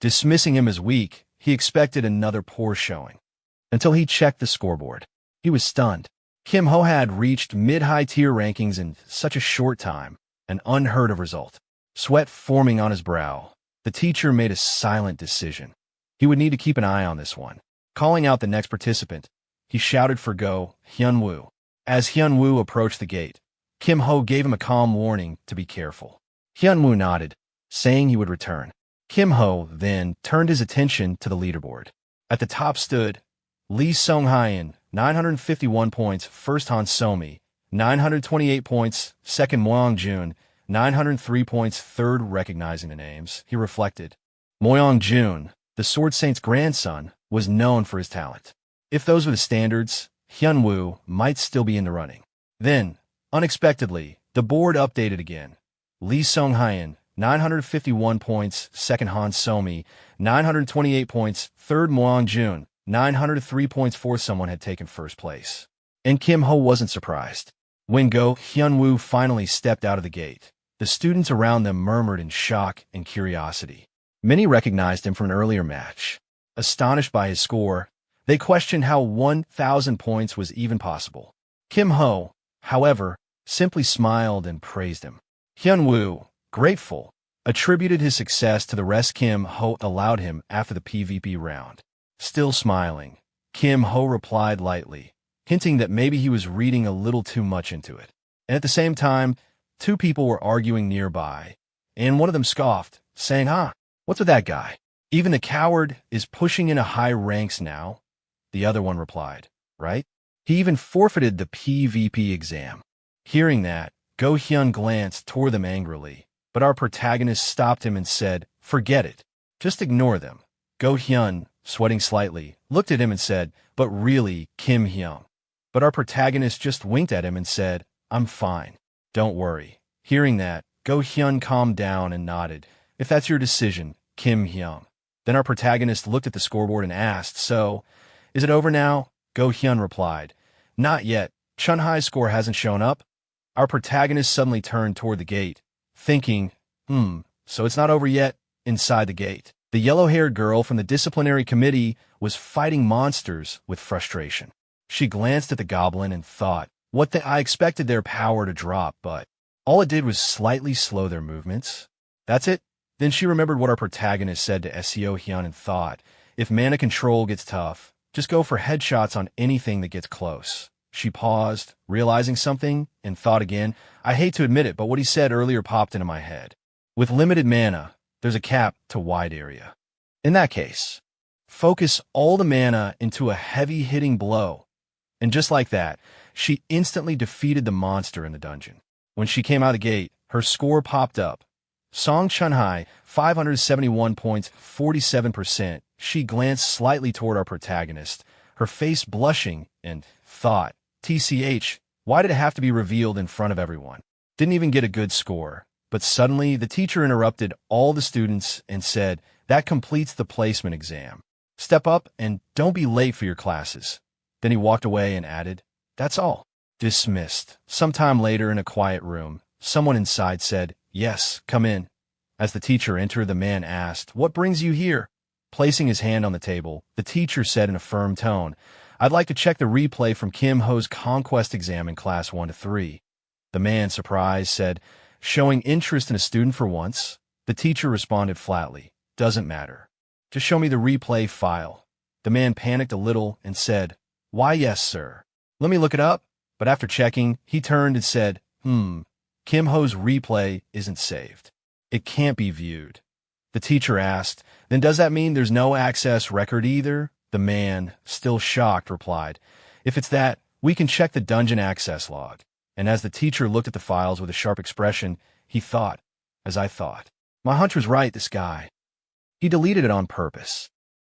Dismissing him as weak, he expected another poor showing. Until he checked the scoreboard. He was stunned. Kim Ho had reached mid-high tier rankings in such a short time, an unheard of result. Sweat forming on his brow, the teacher made a silent decision. He would need to keep an eye on this one. Calling out the next participant, he shouted for Go Hyun-woo. As Hyun-woo approached the gate, Kim Ho gave him a calm warning to be careful. Hyun-woo nodded, saying he would return. Kim Ho then turned his attention to the leaderboard. At the top stood Lee Sung-hyun, 951 points, first Han Somi, 928 points, second Moyong-jun, 903 points, third. Recognizing the names, he reflected. Moyong-jun, the Sword Saint's grandson, was known for his talent. If those were the standards, Hyun-woo might still be in the running. Then, unexpectedly, the board updated again. Lee Sung-hyun, 951 points, second Han Somi, 928 points, third Moyong-jun, 903 points, fourth. Someone had taken first place. And Kim Ho wasn't surprised. When Go Hyun-woo finally stepped out of the gate, the students around them murmured in shock and curiosity. Many recognized him from an earlier match. Astonished by his score, they questioned how 1,000 points was even possible. Kim Ho, however, simply smiled and praised him. Hyun-woo, grateful, attributed his success to the rest Kim Ho allowed him after the PvP round. Still smiling, Kim Ho replied lightly, hinting that maybe he was reading a little too much into it. And at the same time, 2 people were arguing nearby, and one of them scoffed, saying, what's with that guy? Even the coward is pushing into high ranks now. The other one replied, right? He even forfeited the PvP exam. Hearing that, Go Hyun glanced toward them angrily, but our protagonist stopped him and said, forget it. Just ignore them. Go Hyun, sweating slightly, looked at him and said, "But really, Kim Hyung." But our protagonist just winked at him and said, "I'm fine. Don't worry." Hearing that, Go Hyun calmed down and nodded. "If that's your decision, Kim Hyung." Then our protagonist looked at the scoreboard and asked, "So, is it over now?" Go Hyun replied, "Not yet. Chun Hai's score hasn't shown up." Our protagonist suddenly turned toward the gate, thinking, so it's not over yet. Inside the gate, the yellow-haired girl from the disciplinary committee was fighting monsters with frustration. She glanced at the goblin and thought, I expected their power to drop, but all it did was slightly slow their movements. That's it. Then she remembered what our protagonist said to Seo Hyun and thought, if mana control gets tough, just go for headshots on anything that gets close. She paused, realizing something, and thought again, I hate to admit it, but what he said earlier popped into my head. With limited mana, there's a cap to wide area. In that case, focus all the mana into a heavy-hitting blow. And just like that, she instantly defeated the monster in the dungeon. When she came out of the gate, her score popped up. Song Chunhai, 571 points, 47%. She glanced slightly toward our protagonist, her face blushing, and thought, TCH, why did it have to be revealed in front of everyone? Didn't even get a good score. But suddenly, the teacher interrupted all the students and said, that completes the placement exam. Step up and don't be late for your classes. Then he walked away and added, that's all. Dismissed. Sometime later in a quiet room, someone inside said, yes, come in. As the teacher entered, the man asked, what brings you here? Placing his hand on the table, the teacher said in a firm tone, I'd like to check the replay from Kim Ho's conquest exam in class 1 to 3. The man, surprised, said, showing interest in a student for once. The teacher responded flatly, doesn't matter. Just show me the replay file. The man panicked a little and said, why yes, sir. Let me look it up. But after checking, he turned and said, Kim Ho's replay isn't saved. It can't be viewed. The teacher asked, then does that mean there's no access record either? The man, still shocked, replied, if it's that, we can check the dungeon access log. And as the teacher looked at the files with a sharp expression, he thought, as I thought, my hunch was right, this guy. He deleted it on purpose.